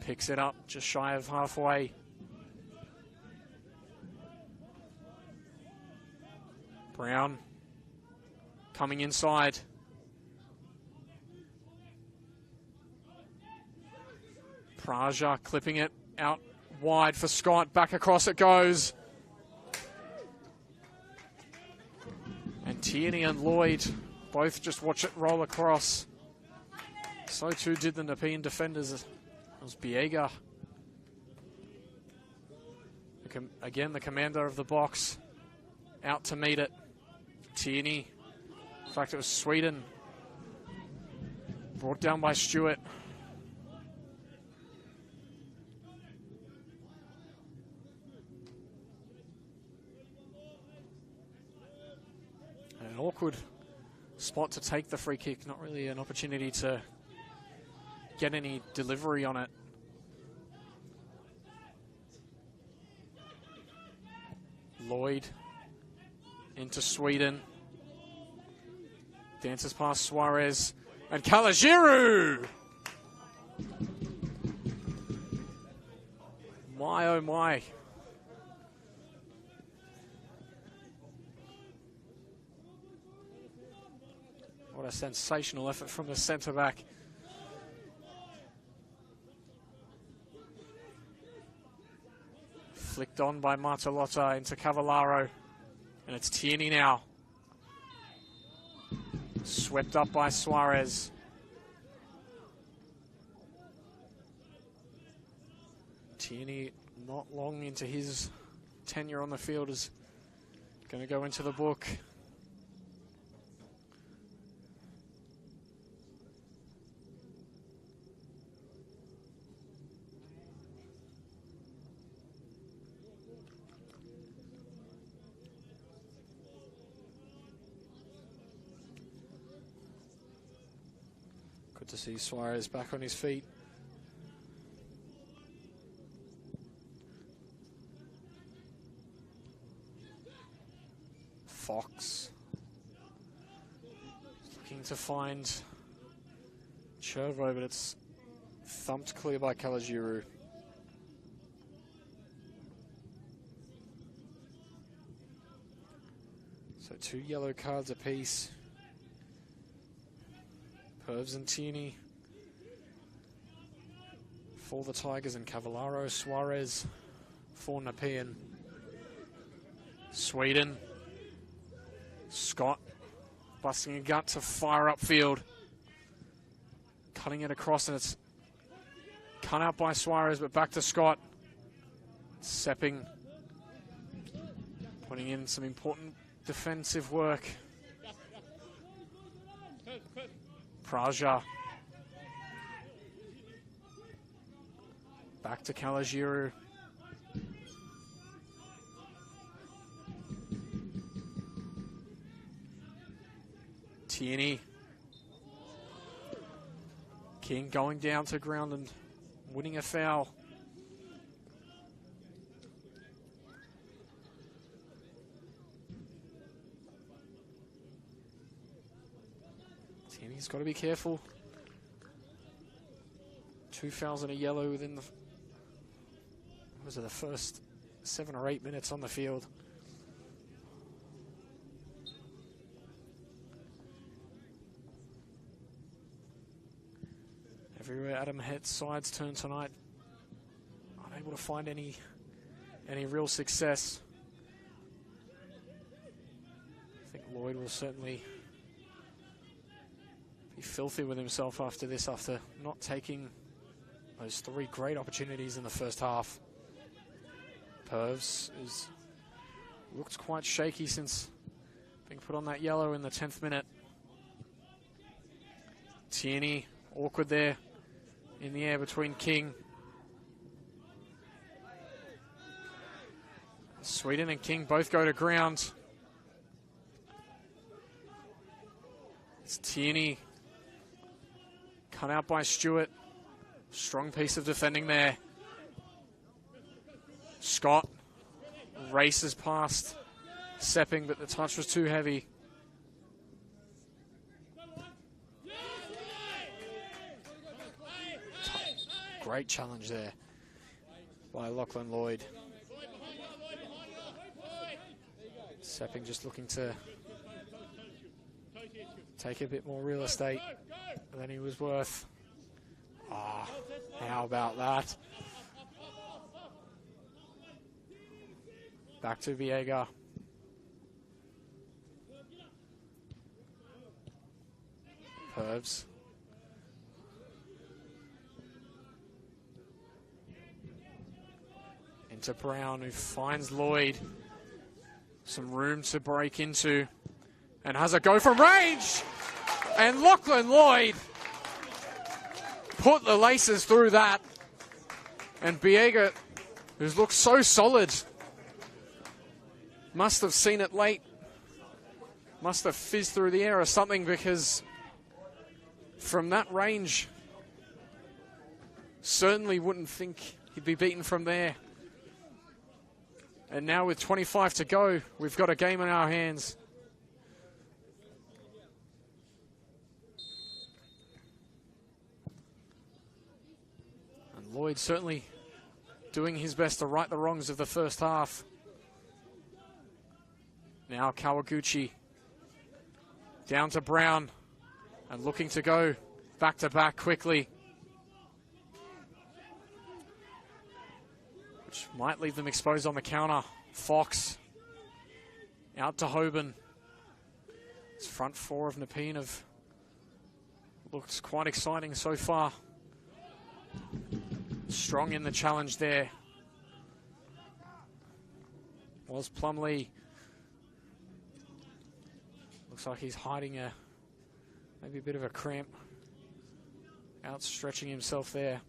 picks it up just shy of halfway. Brown coming inside. Praja clipping it out wide for Scott. Back across it goes. And Tierney and Lloyd both just watch it roll across. So too did the Nepean defenders. It was Biega. Again, the commander of the box out to meet it. Tierney. In fact, it was Sweden. Brought down by Stewart. An awkward spot to take the free kick. Not really an opportunity to get any delivery on it. Lloyd into Sweden. Dances past Suarez and Kalajiru. My, oh my. What a sensational effort from the centre back. Flicked on by Martalotta into Cavallaro. And it's Tierney now. Swept up by Suarez. Tierney, not long into his tenure on the field, is going to go into the book. Good to see Suarez back on his feet. Fox looking to find Chervo, but it's thumped clear by Kalajiru. So 2 yellow cards apiece. Pervs and Tierney for the Tigers, and Cavallaro, Suarez for Nepean. Sweden. Scott busting a gut to fire upfield. Cutting it across, and it's cut out by Suarez, but back to Scott. Sepping putting in some important defensive work. Praja. Back to Kalajiru. Tierney. King going down to ground and winning a foul. Tierney's got to be careful. 2 fouls and a yellow within the, was it the first 7 or 8 minutes on the field. Everywhere Adam Hett's sides turn tonight, unable to find any real success. I think Lloyd will certainly be filthy with himself after this, after not taking those 3 great opportunities in the first half. Pervs looked quite shaky since being put on that yellow in the 10th minute. Tierney, awkward there in the air between King. Sweden and King both go to ground. It's Tierney, cut out by Stewart. Strong piece of defending there. Scott races past Sepping, but the touch was too heavy. Great challenge there by Lachlan Lloyd. Sepping just looking to take a bit more real estate than he was worth. Ah, how about that? Back to Viega. Pervs. Into Brown, who finds Lloyd. Some room to break into. And has a go from range! And Lachlan Lloyd put the laces through that. And Biega, who's looked so solid, must have seen it late. Must have fizzed through the air or something, because from that range, certainly wouldn't think he'd be beaten from there. And now with 25 to go, we've got a game in our hands. Lloyd certainly doing his best to right the wrongs of the first half. Now Kawaguchi down to Brown and looking to go back to back quickly, which might leave them exposed on the counter. Fox out to Hoban. This front four of Nepean have looks quite exciting so far. Strong in the challenge there was Plumlee. Looks like he's hiding maybe a bit of a cramp. Outstretching himself there.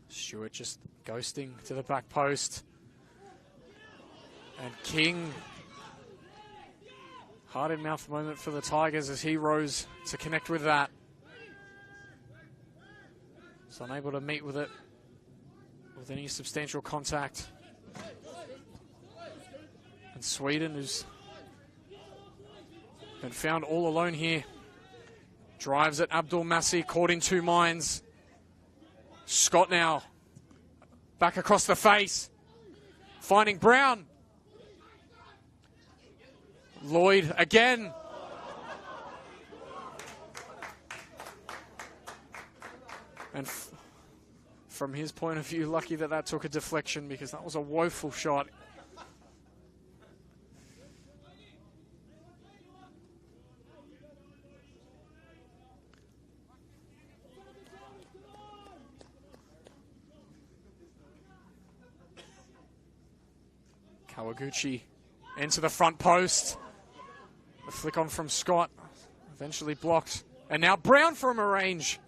Stewart just ghosting to the back post. And King, heart-in-mouth moment for the Tigers as he rose to connect with that. Was unable to meet with it with any substantial contact. And Sweden, who's been found all alone here, drives at Abdul Masih, caught in two minds. Scott now back across the face, finding Brown. Lloyd again. And from his point of view, lucky that that took a deflection, because that was a woeful shot. Kawaguchi into the front post. The flick on from Scott, eventually blocked. And now Brown from a range.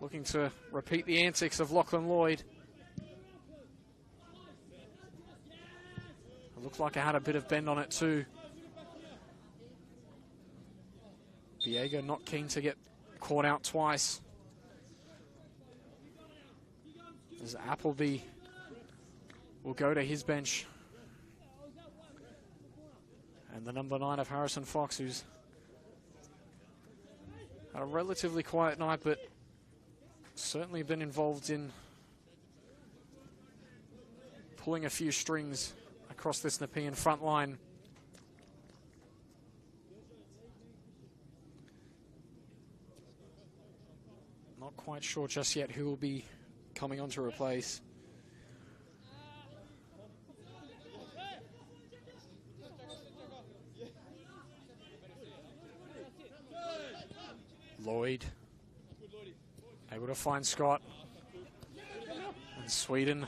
Looking to repeat the antics of Lachlan Lloyd. It looked like it had a bit of bend on it too. Viego not keen to get caught out twice. As Appleby will go to his bench. And the number 9 of Harrison Fox, who's had a relatively quiet night, but certainly been involved in pulling a few strings across this Nepean front line. Not quite sure just yet who will be coming on to replace. Lloyd able to find Scott, and Sweden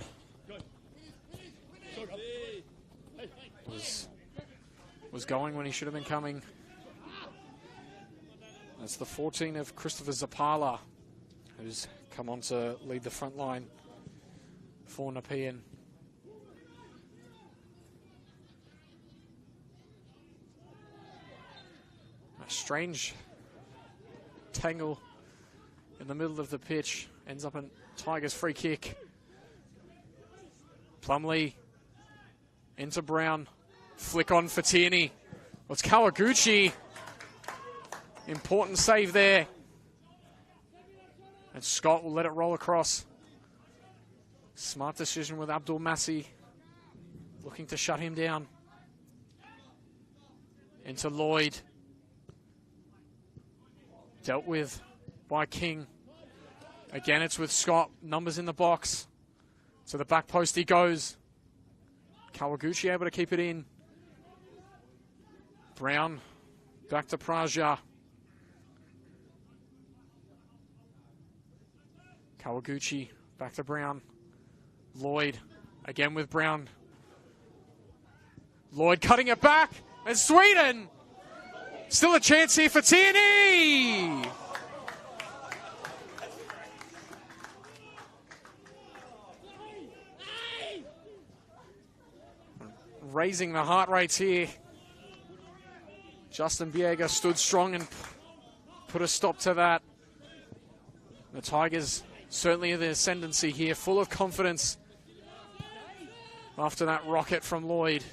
was going when he should have been coming. That's the 14 of Christopher Zapala, who's come on to lead the front line for Nepean. A strange tangle in the middle of the pitch, ends up in Tigers' free kick. Plumlee into Brown, flick on for Tierney. Well, it's Kawaguchi. Important save there. And Scott will let it roll across. Smart decision with Abdul Masih, looking to shut him down. Into Lloyd. Dealt with by King. Again, it's with Scott. Numbers in the box. To the back post he goes. Kawaguchi able to keep it in. Brown back to Praja. Kawaguchi back to Brown. Lloyd again with Brown. Lloyd cutting it back. And Sweden! Still a chance here for Tierney! Raising the heart rates here. Justin Viego stood strong and put a stop to that. The Tigers certainly in the ascendancy here, full of confidence after that rocket from Lloyd.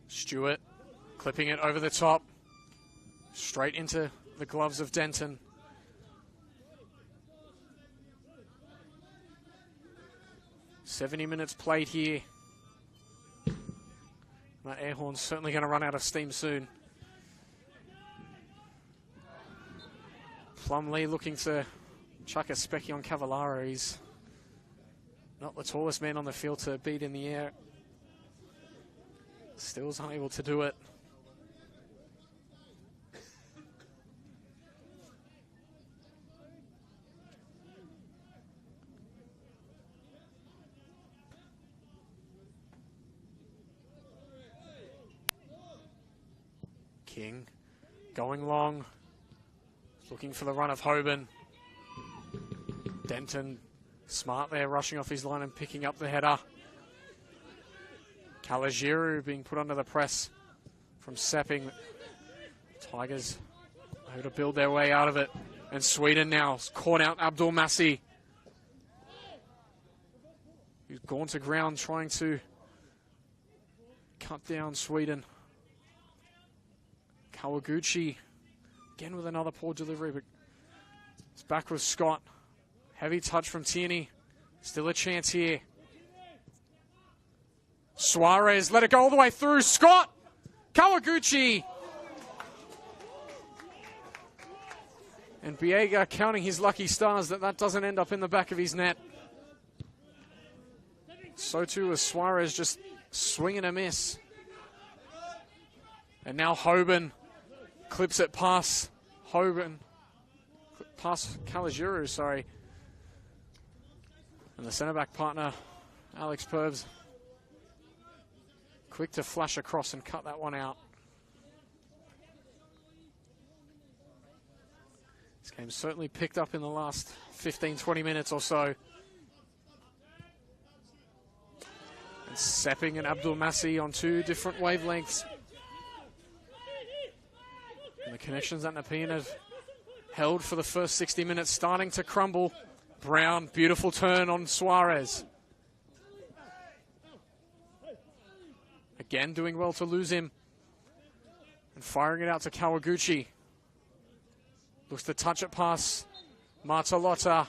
Stewart clipping it over the top, straight into the gloves of Denton. "70 minutes played here." That air horn's certainly going to run out of steam soon. Plumlee looking to chuck a specky on Cavallaro. He's not the tallest man on the field to beat in the air. Still's unable to do it. King going long, looking for the run of Hoban. Denton smart there, rushing off his line and picking up the header. Kalajiru being put under the press from Sepping. Tigers able to build their way out of it. And Sweden now caught out Abdul Massi. He's gone to ground trying to cut down Sweden. Kawaguchi again with another poor delivery, but it's back with Scott. Heavy touch from Tierney. Still a chance here. Suarez let it go all the way through. Scott! Kawaguchi! And Biega counting his lucky stars that doesn't end up in the back of his net. So too is Suarez, just swing and a miss. And now Hoban clips it past Hoban. Past Kalajiru, sorry. And the centre-back partner, Alex Purbs, quick to flash across and cut that one out. This game certainly picked up in the last 15-20 minutes or so. And Sepping and Abdul Massi on two different wavelengths. And the connections that Nepean have held for the first 60 minutes starting to crumble. Brown, beautiful turn on Suarez. Again, doing well to lose him. And firing it out to Kawaguchi. Looks to touch it past Martalotta.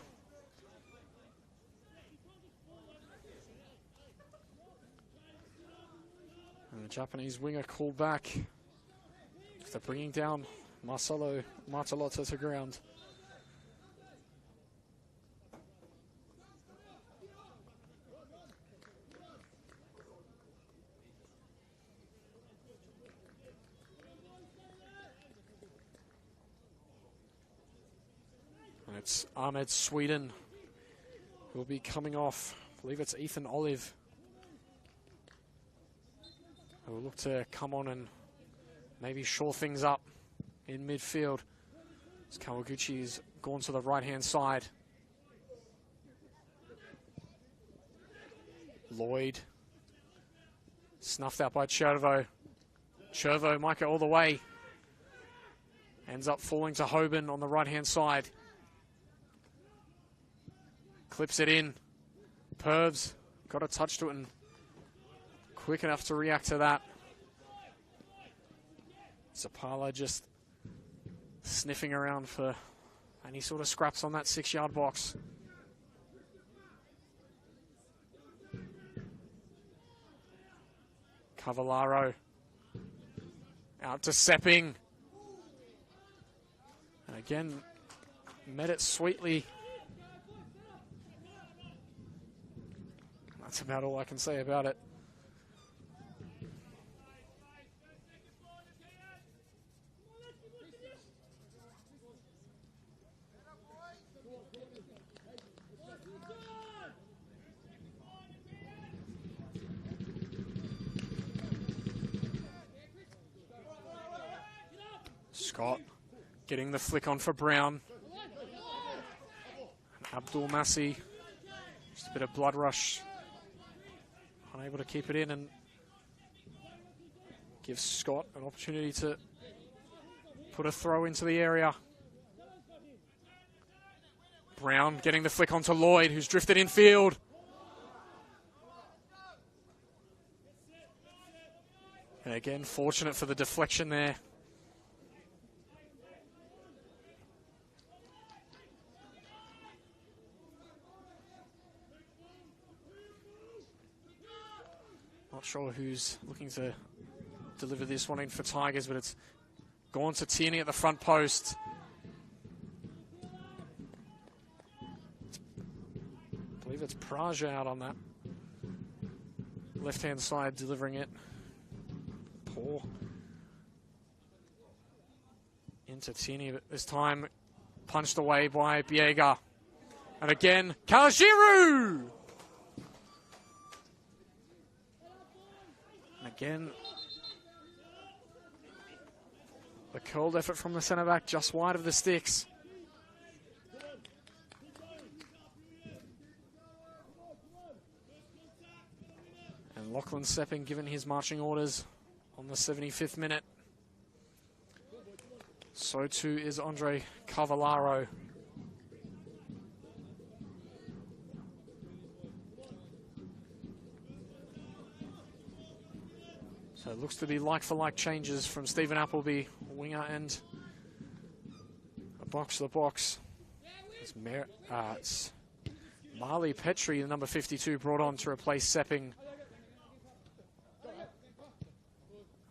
And the Japanese winger called back after bringing down Marcelo Martalotta to ground. And it's Ahmed Sweden who will be coming off. I believe it's Ethan Olive who will look to come on and maybe shore things up in midfield. As Kawaguchi's gone to the right-hand side. Lloyd snuffed out by Chervo. Chervo might go all the way. Ends up falling to Hoban on the right-hand side. Clips it in. Purbs got a touch to it and quick enough to react to that. Zapala just sniffing around for any sort of scraps on that 6-yard box. Cavallaro out to Sepping. And again, met it sweetly. That's about all I can say about it. Scott getting the flick on for Brown. And Abdul Massi, just a bit of blood rush. Unable to keep it in and gives Scott an opportunity to put a throw into the area. Brown getting the flick onto Lloyd, who's drifted infield. And again, fortunate for the deflection there. Not sure who's looking to deliver this one in for Tigers, but it's gone to Tierney at the front post. I believe it's Praja out on that. Left-hand side delivering it. Poor. Into Tierney, but this time punched away by Biega. And again, Kalajiru! And again, the curled effort from the centre-back just wide of the sticks. And Lachlan Sepping given his marching orders on the 75th minute. So too is Andre Cavallaro. So it looks to be like-for-like changes from Stephen Appleby, winger and a box-to-the-box. It's Marley Petrie, the number 52, brought on to replace Sepping.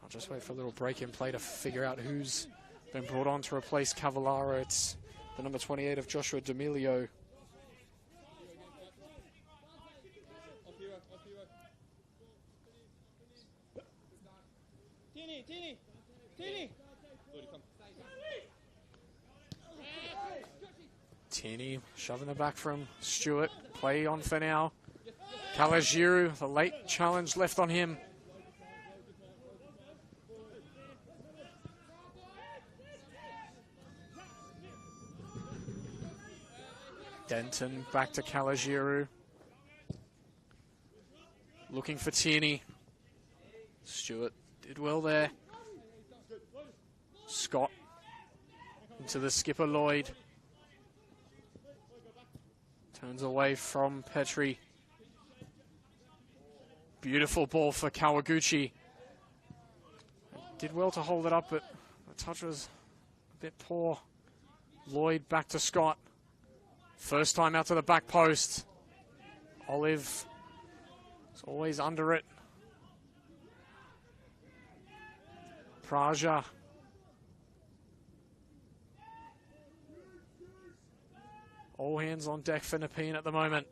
I'll just wait for a little break in play to figure out who's been brought on to replace Cavallaro. It's the number 28 of Joshua D'Amelio. Tierney shoving the back from Stewart. Play on for now. Kalajiru, the late challenge left on him. Denton back to Kalajiru. Looking for Tierney. Stewart did well there. Scott into the skipper Lloyd. Turns away from Petrie. Beautiful ball for Kawaguchi. Did well to hold it up, but the touch was a bit poor. Lloyd back to Scott. First time out to the back post. Olive is always under it. Praja. All hands on deck for Nepean at the moment.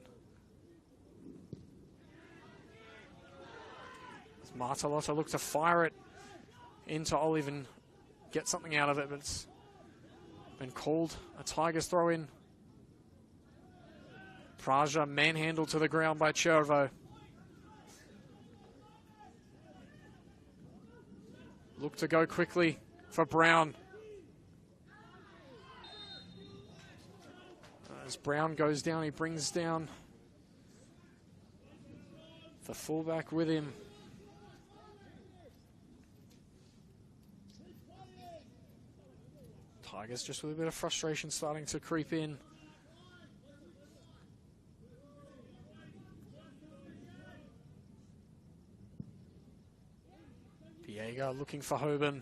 As Martalotta look to fire it into Olive and get something out of it, but it's been called a Tigers throw in. Praja manhandled to the ground by Chervo. Look to go quickly for Brown. As Brown goes down, he brings down the fullback with him. Tigers just with a bit of frustration starting to creep in. Biega looking for Hoban.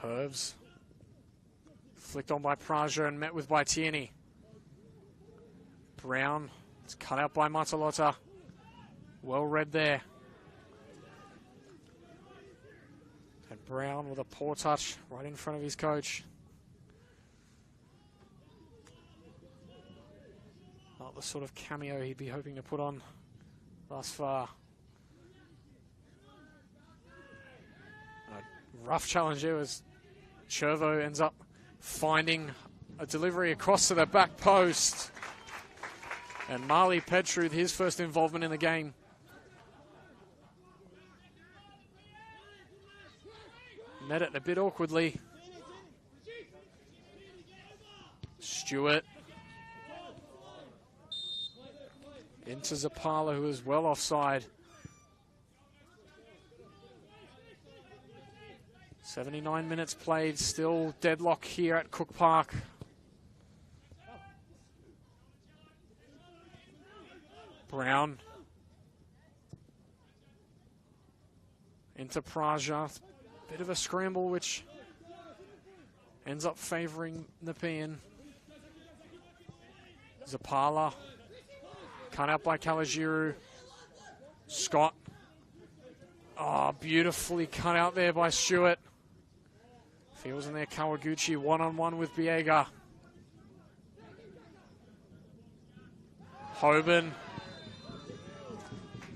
Pervs. Flicked on by Praja and met with by Tierney. Brown, it's cut out by Matalotta. Well read there. And Brown with a poor touch right in front of his coach. Not the sort of cameo he'd be hoping to put on thus far. A rough challenge here as Chervo ends up finding a delivery across to the back post. And Marley Petrie, his first involvement in the game. Met it a bit awkwardly. Stewart. Into Zapala, who is well offside. 79 minutes played, still deadlock here at Cook Park. Brown into Praja. Bit of a scramble, which ends up favouring Nepean. Zapala, cut out by Kalajiru. Scott. Oh, beautifully cut out there by Stewart. If he wasn't there, Kawaguchi one-on-one with Biega. Hoban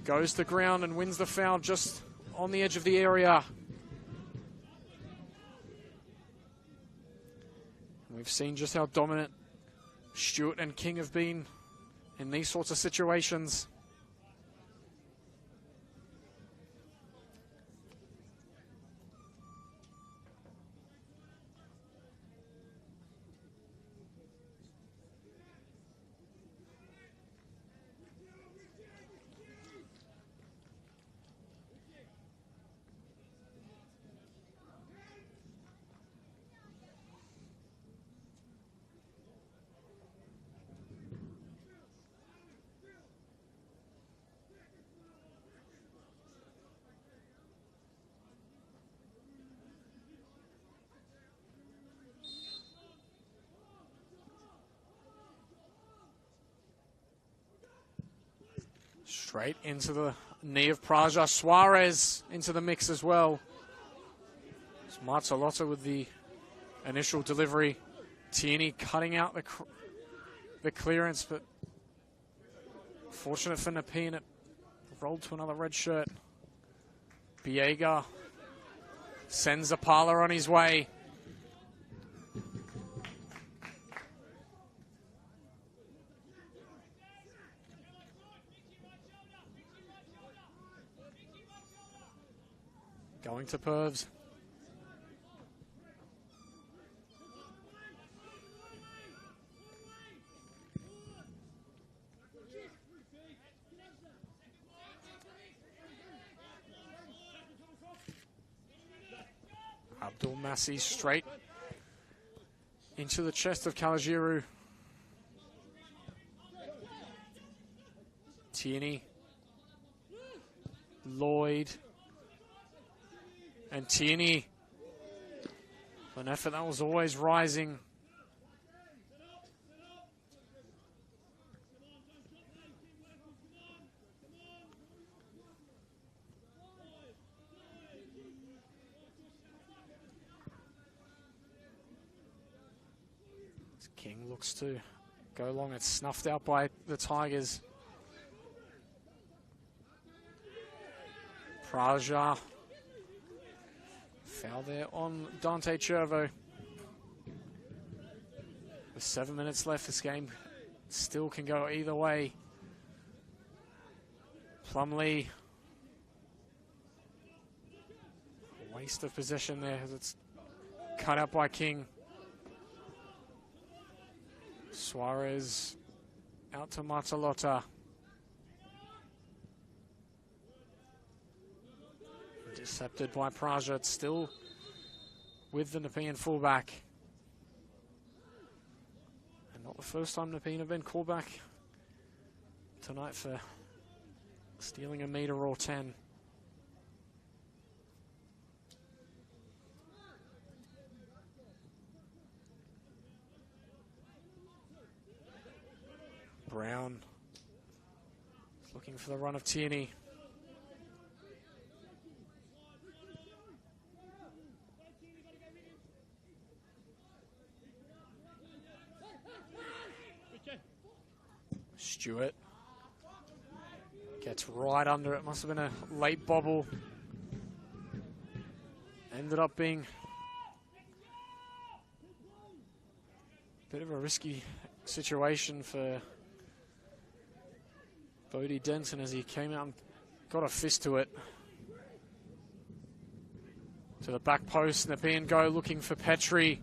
goes to ground and wins the foul just on the edge of the area. We've seen just how dominant Stewart and King have been in these sorts of situations. Straight into the knee of Praja. Suarez into the mix as well. Marzalotta with the initial delivery. Tierney cutting out the clearance, but fortunate for Nepean, it rolled to another red shirt. Biega sends Zapala on his way. Going to Pervs. Abdul Massi straight into the chest of Kalajiru. Tierney. Lloyd. And Tierney, an effort that was always rising. King looks to go long. It's snuffed out by the Tigers. Praja. Foul there on Dante Chervo. With 7 minutes left, this game still can go either way. Plumlee. Waste of possession there as it's cut out by King. Suarez out to Marzalotta. Intercepted by Praja. It's still with the Nepean fullback. And not the first time Nepean have been called back tonight for stealing a metre or 10. Brown looking for the run of Tierney. Stewart gets right under it. Must have been a late bobble. Ended up being a bit of a risky situation for Bodie Denton as he came out and got a fist to it. To the back post, Nepean go looking for Petrie.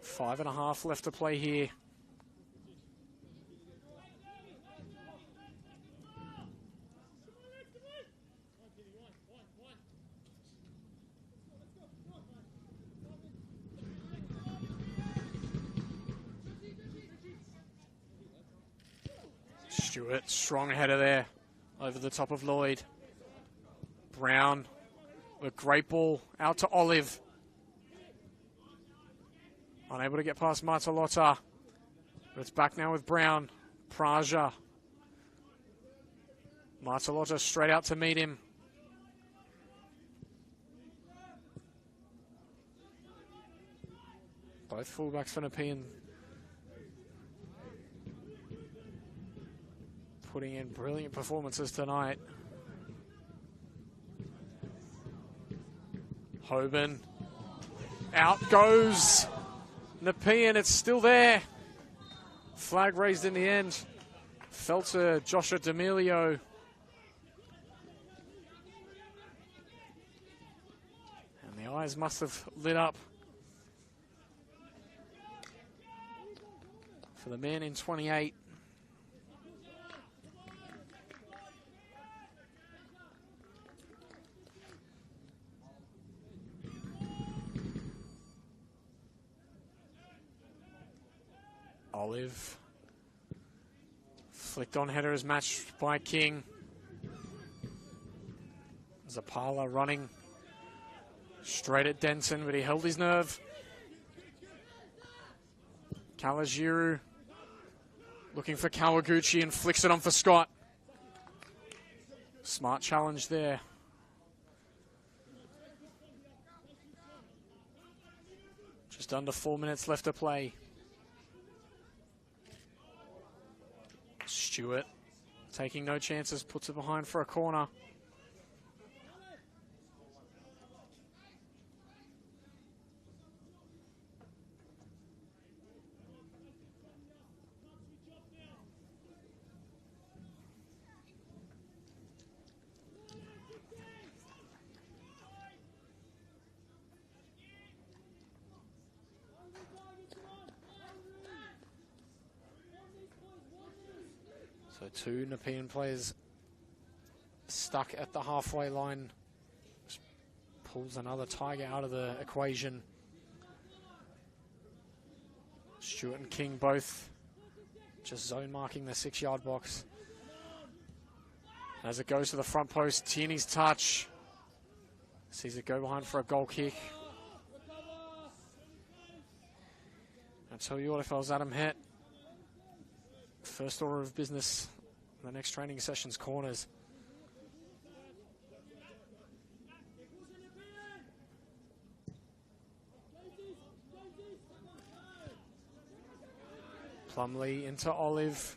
.5.5 left to play here. Stewart, strong header there over the top of Lloyd. Brown, a great ball out to Olive. Unable to get past Martalotta. But it's back now with Brown. Praja. Martalotta straight out to meet him. Both fullbacks for Nepean putting in brilliant performances tonight. Hoban. Out goes Nepean. It's still there. Flag raised in the end. Fell to Joshua D'Amelio. And the eyes must have lit up for the man in 28. Olive. Flicked on header is matched by King. Zapala running straight at Denson, but he held his nerve. Kalajiru looking for Kawaguchi and flicks it on for Scott. Smart challenge there. Just under 4 minutes left to play. Stewart taking no chances, puts it behind for a corner. So two Nepean players stuck at the halfway line. Just pulls another Tiger out of the equation. Stewart and King both just zone marking the 6-yard box. As it goes to the front post, Tierney's touch. Sees it go behind for a goal kick. I tell you what, if I was Adam Het, first order of business, the next training session's corners. Plumlee into Olive.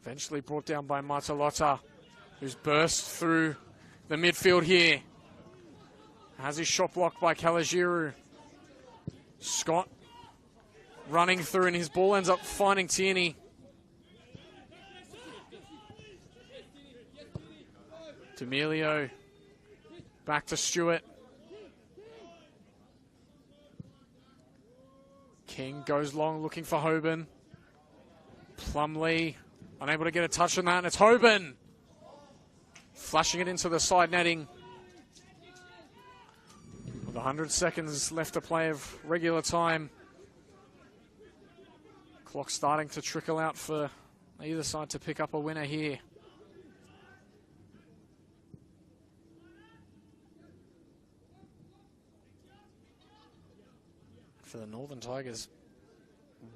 Eventually brought down by Martalotta, who's burst through the midfield here. Has his shot blocked by Kalajiru. Scott running through, and his ball ends up finding Tierney. D'Amelio back to Stewart. King goes long looking for Hoban. Plumlee unable to get a touch on that, and it's Hoban flashing it into the side netting. With 100 seconds left to play of regular time. Clock starting to trickle out for either side to pick up a winner here. For the Northern Tigers,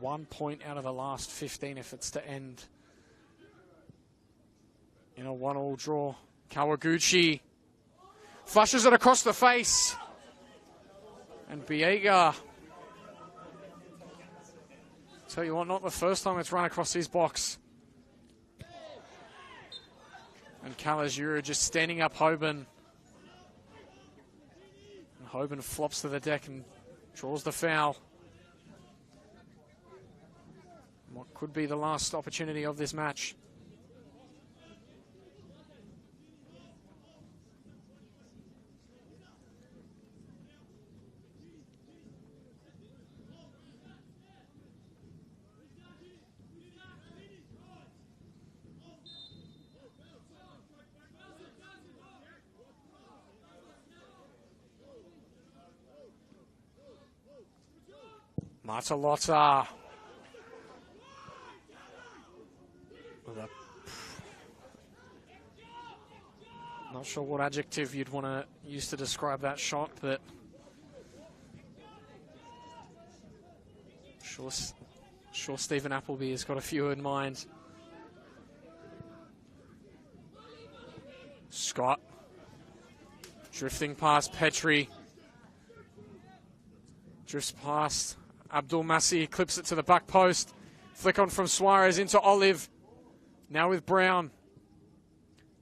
1 point out of the last 15 if it's to end in a 1-1 draw. Kawaguchi flushes it across the face. And Biega, tell you what, not the first time it's run across his box. And Kalajiru just standing up Hoban. And Hoban flops to the deck and draws the foul. What could be the last opportunity of this match. Martalotta. Not sure what adjective you'd want to use to describe that shot, but sure Stephen Appleby has got a few in mind. Scott drifting past Petrie. Drifts past Abdul Massi, clips it to the back post. Flick on from Suarez into Olive. Now with Brown.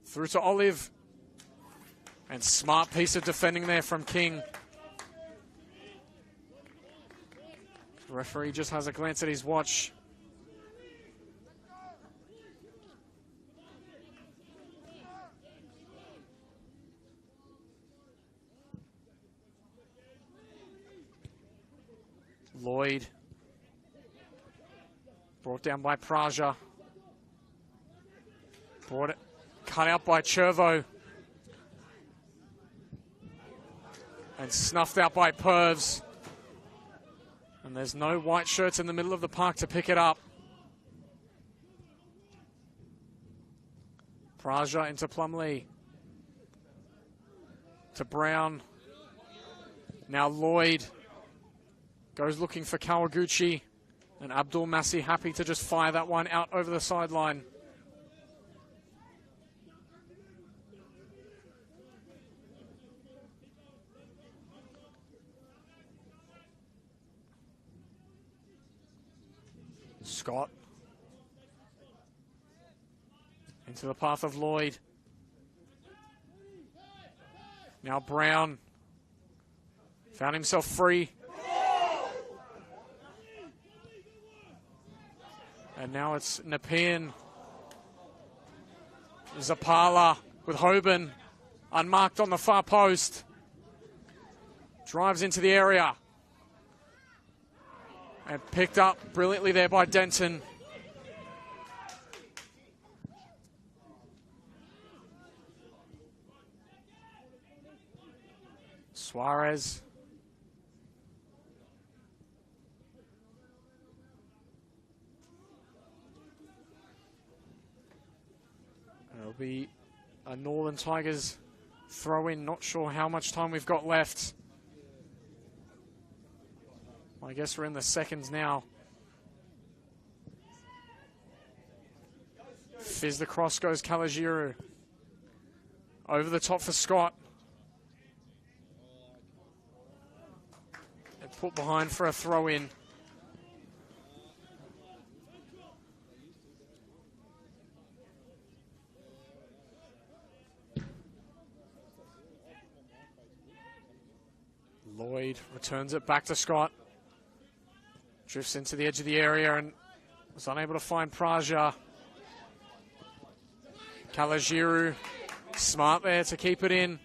Through to Olive. And smart piece of defending there from King. The referee just has a glance at his watch. Lloyd. Brought down by Praja. Cut out by Chervo. And snuffed out by Pervs. And there's no white shirts in the middle of the park to pick it up. Praja into Plumlee. To Brown. Now Lloyd. Goes looking for Kawaguchi. And Abdul Massi happy to just fire that one out over the sideline. Scott. Into the path of Lloyd. Now Brown. Found himself free. And now it's Nepean. Zapala with Hoban. Unmarked on the far post. Drives into the area. And picked up brilliantly there by Denton. Suarez. It'll be a Northern Tigers throw in. Not sure how much time we've got left. I guess we're in the seconds now. Fizz the cross goes Kalajiru. Over the top for Scott. And put behind for a throw in. Lloyd returns it back to Scott. Drifts into the edge of the area and was unable to find Praja. Kalajiru, smart there to keep it in.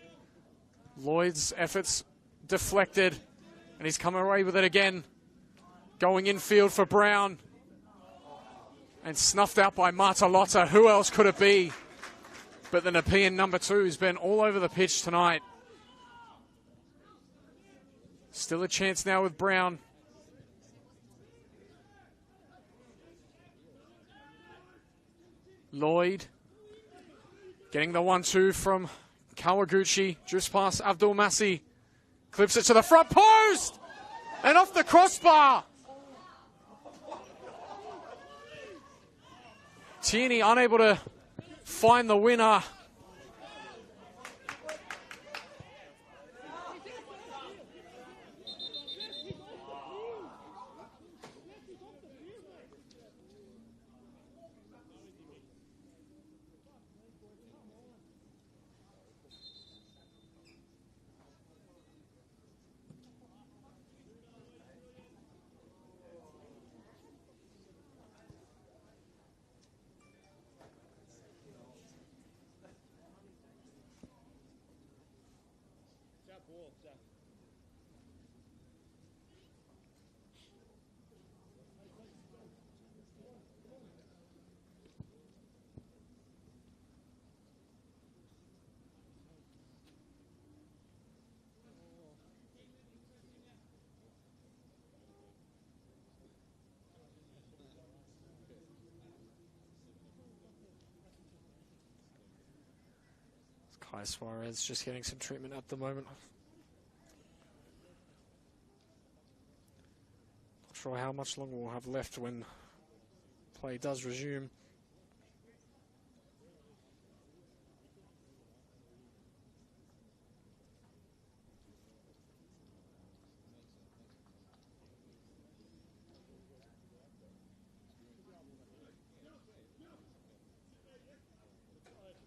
Lloyd's efforts deflected, and he's coming away with it again. Going infield for Brown. And snuffed out by Martalotta. Who else could it be? But the Nepean number 2 has been all over the pitch tonight. Still a chance now with Brown. Lloyd getting the 1-2 from Kawaguchi. Drifts past Abdul Massi. Clips it to the front post. And off the crossbar. Tierney unable to find the winner. Kai Suarez just getting some treatment at the moment. Not sure how much longer we'll have left when play does resume.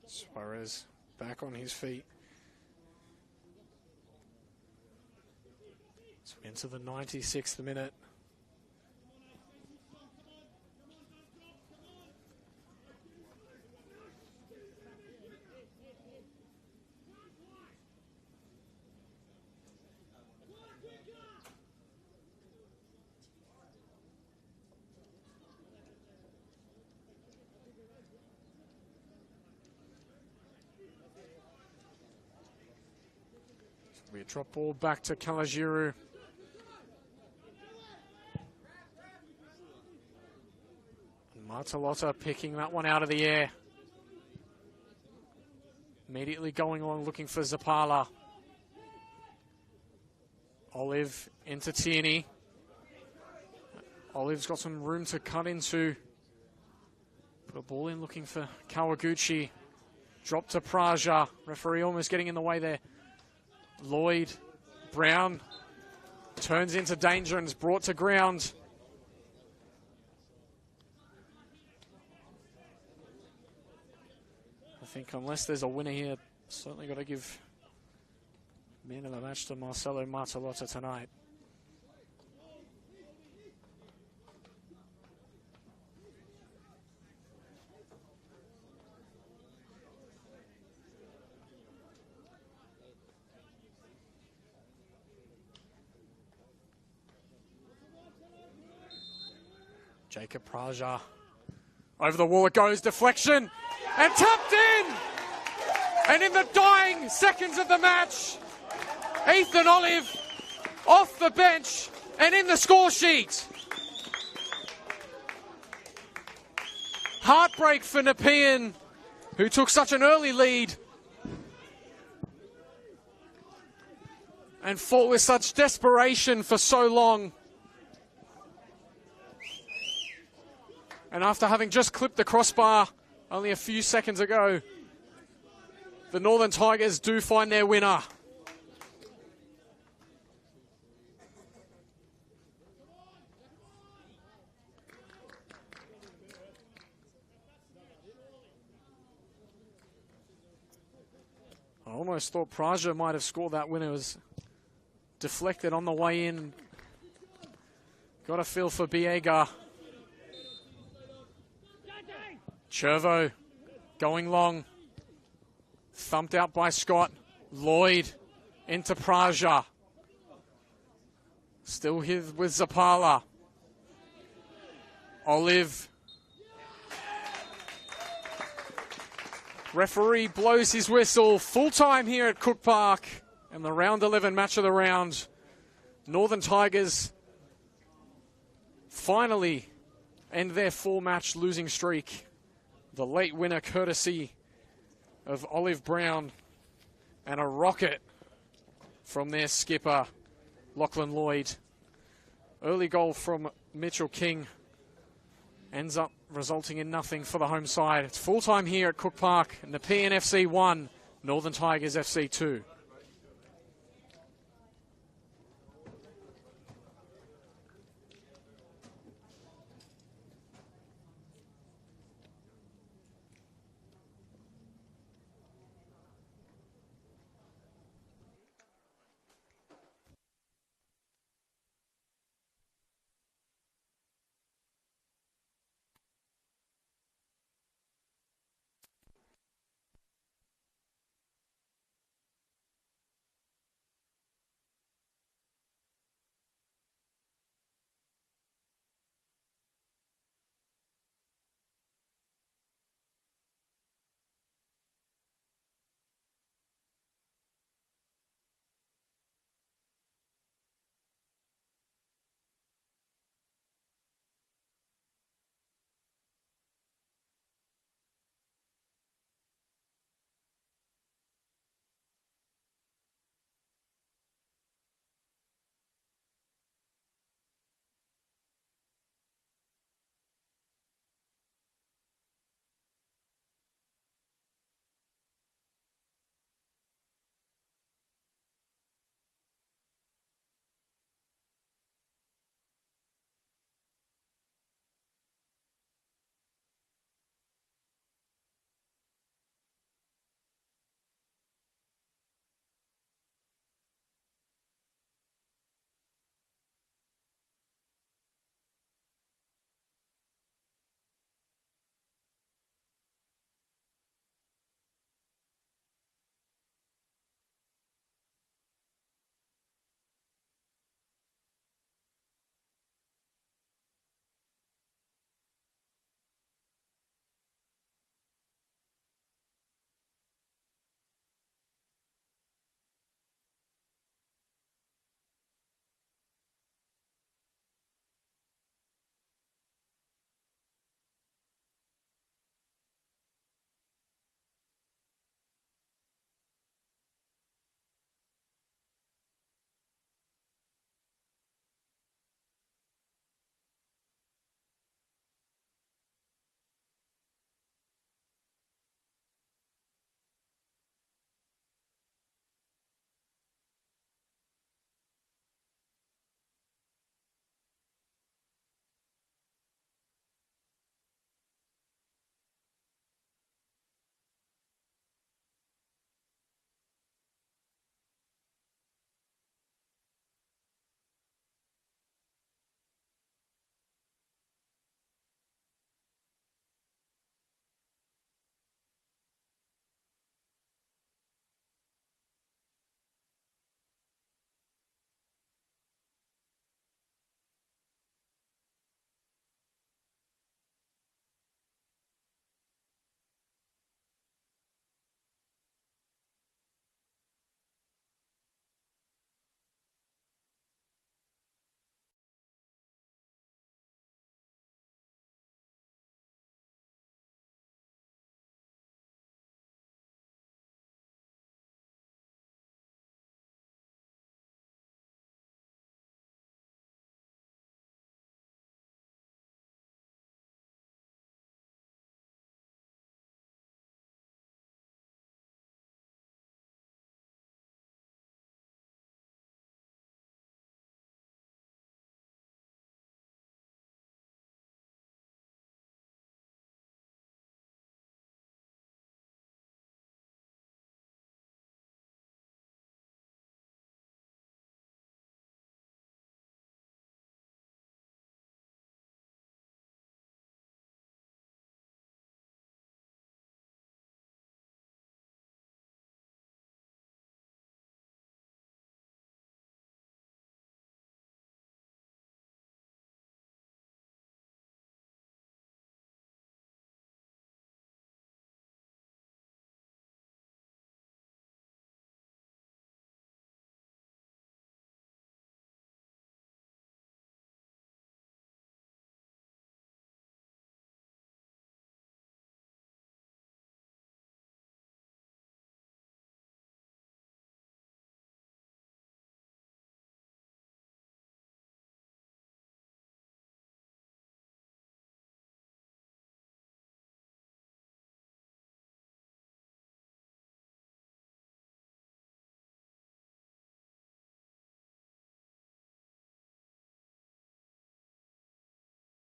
Suarez back on his feet. So into the 96th minute. We drop ball back to Kalajiru. Martalotta picking that one out of the air. Immediately going along looking for Zapala. Olive into Tierney. Olive's got some room to cut into. Put a ball in looking for Kawaguchi. Drop to Praja. Referee almost getting in the way there. Lloyd, Brown turns into danger and is brought to ground. I think unless there's a winner here, certainly got to give man of the match to Marcelo Martalotta tonight. Jacob Praja. Over the wall it goes, deflection, and tapped in! And in the dying seconds of the match, Ethan Olive off the bench and in the score sheet. Heartbreak for Nepean, who took such an early lead and fought with such desperation for so long. And after having just clipped the crossbar only a few seconds ago, the Northern Tigers do find their winner. I almost thought Praja might have scored that winner. It was deflected on the way in. Got a feel for Biega. Chervo going long. Thumped out by Scott. Lloyd into Praja. Still here with Zapala. Olive. Referee blows his whistle. Full time here at Cook Park. And the round 11 match of the round. Northern Tigers finally end their 4-match losing streak. The late winner courtesy of Olive Brown and a rocket from their skipper, Lachlan Lloyd. Early goal from Mitchell King ends up resulting in nothing for the home side. It's full time here at Cook Park. Nepean FC 1, Northern Tigers FC 2.